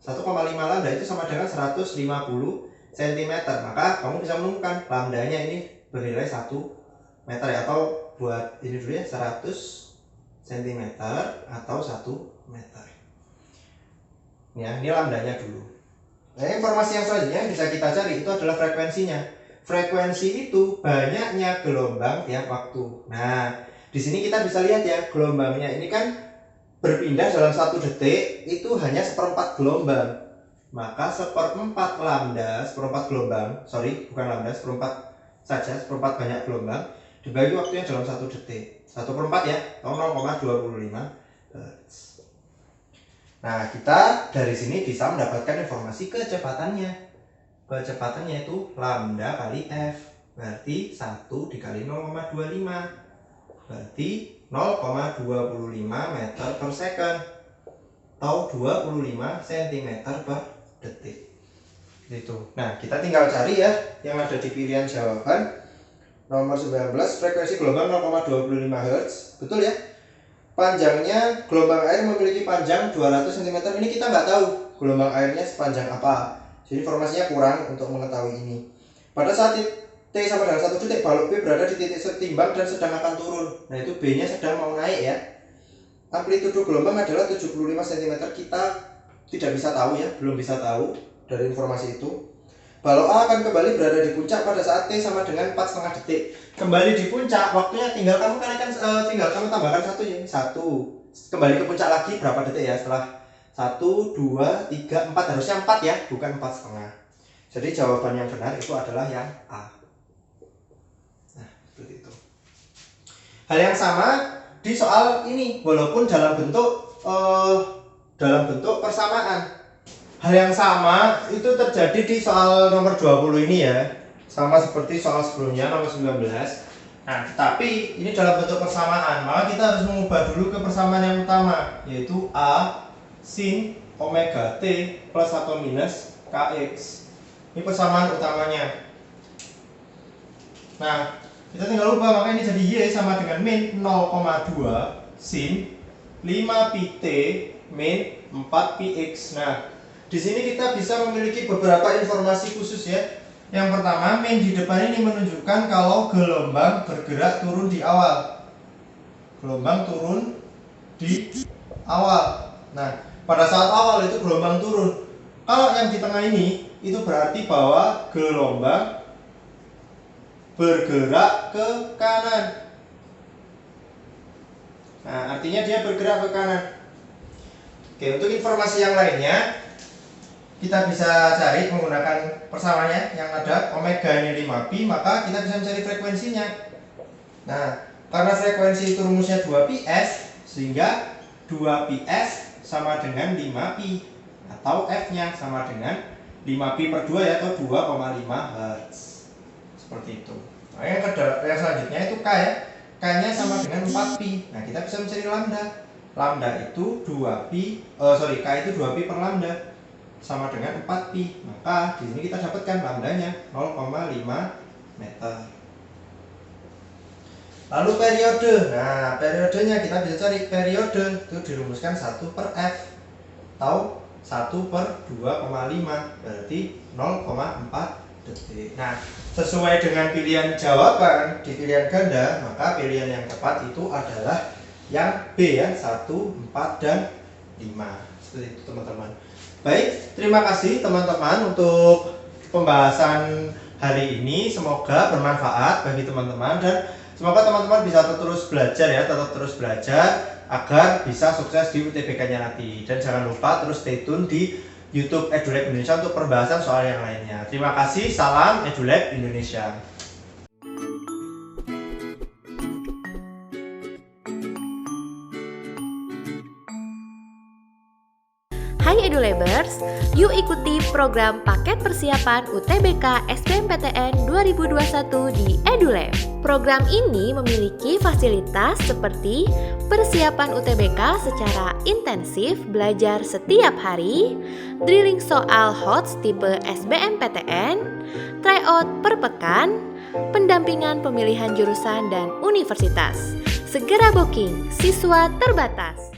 S2: 1,5 lambda itu sama dengan 150 cm. Maka kamu bisa menemukan lambdanya ini bernilai 1 meter ya, atau buat ini dulu ya, 100 cm atau 1 meter. Ya, ini lambdanya dulu. Nah, informasi yang selanjutnya yang bisa kita cari itu adalah frekuensinya. Frekuensi itu banyaknya gelombang tiap waktu. Nah, di sini kita bisa lihat ya, gelombangnya ini kan berpindah dalam 1 detik itu hanya seperempat gelombang. Maka seperempat banyak gelombang dibagi waktunya dalam 1 detik. 1/4 ya, atau 0,25 Hz. Nah, kita dari sini bisa mendapatkan informasi kecepatannya. Kecepatannya itu lambda kali F. Berarti 1 dikali 0,25. Berarti 0,25 meter per second. Atau 25 cm per detik. Gitu. Nah, kita tinggal cari ya yang ada di pilihan jawaban. Nomor 19, frekuensi gelombang 0,25 Hz. Betul ya? Panjangnya, gelombang air memiliki panjang 200 cm. Ini kita nggak tahu gelombang airnya sepanjang apa. Jadi informasinya kurang untuk mengetahui ini. Pada saat T sama dengan 1 detik, balok B berada di titik setimbang dan sedang akan turun. Nah, itu B-nya sedang mau naik ya. Amplitudo gelombang adalah 75 cm. Kita tidak bisa tahu ya, belum bisa tahu dari informasi itu. Balok A akan kembali berada di puncak pada saat T sama dengan 4,5 detik. Kembali di puncak, waktunya tinggal kamu tambahkan 1 ya. 1. Kembali ke puncak lagi berapa detik ya setelah 1, 2, 3, 4. Harusnya 4 ya, bukan 4,5. Jadi jawaban yang benar itu adalah yang A. Nah, seperti itu. Hal yang sama di soal ini, walaupun dalam bentuk persamaan. Hal yang sama itu terjadi di soal nomor 20 ini ya. Sama seperti soal sebelumnya nomor 19. Nah, tetapi ini dalam bentuk persamaan. Maka kita harus mengubah dulu ke persamaan yang utama, yaitu A sin omega T plus atau minus Kx. Ini persamaan utamanya. Nah, kita tinggal ubah, maka ini jadi Y sama dengan min 0,2 sin 5pi T min 4px. Nah, di sini kita bisa memiliki beberapa informasi khusus ya. Yang pertama, min di depan ini menunjukkan kalau gelombang bergerak turun di awal. Gelombang turun di awal. Nah, pada saat awal itu gelombang turun. Kalau yang di tengah ini, itu berarti bahwa gelombang bergerak ke kanan. Nah, artinya dia bergerak ke kanan. Oke, untuk informasi yang lainnya, kita bisa cari menggunakan persamaannya yang ada omega ini 5pi, maka kita bisa mencari frekuensinya. Nah, karena frekuensi itu rumusnya 2ps, sehingga 2ps sama dengan 5pi, atau f-nya sama dengan 5pi per 2 ya, atau 2,5 Hz. Seperti itu. Nah, yang selanjutnya itu K ya. K-nya sama dengan 4pi. Nah, kita bisa mencari lambda. Lambda itu K itu 2pi per lambda sama dengan 4pi. Maka di sini kita dapatkan lambdanya 0,5 meter. Lalu periode. Nah, periodenya kita bisa cari periode itu dirumuskan 1 per F atau 1 per 2,5 berarti 0,4 detik. Nah, sesuai dengan pilihan jawaban di pilihan ganda, maka pilihan yang tepat itu adalah yang B ya, 1, 4, dan 5. Seperti itu teman-teman. Baik, terima kasih teman-teman untuk pembahasan hari ini. Semoga bermanfaat bagi teman-teman dan semoga teman-teman bisa terus belajar ya, tetap terus belajar agar bisa sukses di UTBK-nya nanti. Dan jangan lupa terus stay tune di YouTube EduLab Indonesia untuk pembahasan soal yang lainnya. Terima kasih, salam EduLab Indonesia.
S1: Hai EduLabers, yuk ikuti program paket persiapan UTBK SBMPTN 2021 di EduLab. Program ini memiliki fasilitas seperti persiapan UTBK secara intensif, belajar setiap hari, drilling soal HOTS tipe SBMPTN, tryout per pekan, pendampingan pemilihan jurusan dan universitas. Segera booking, siswa terbatas.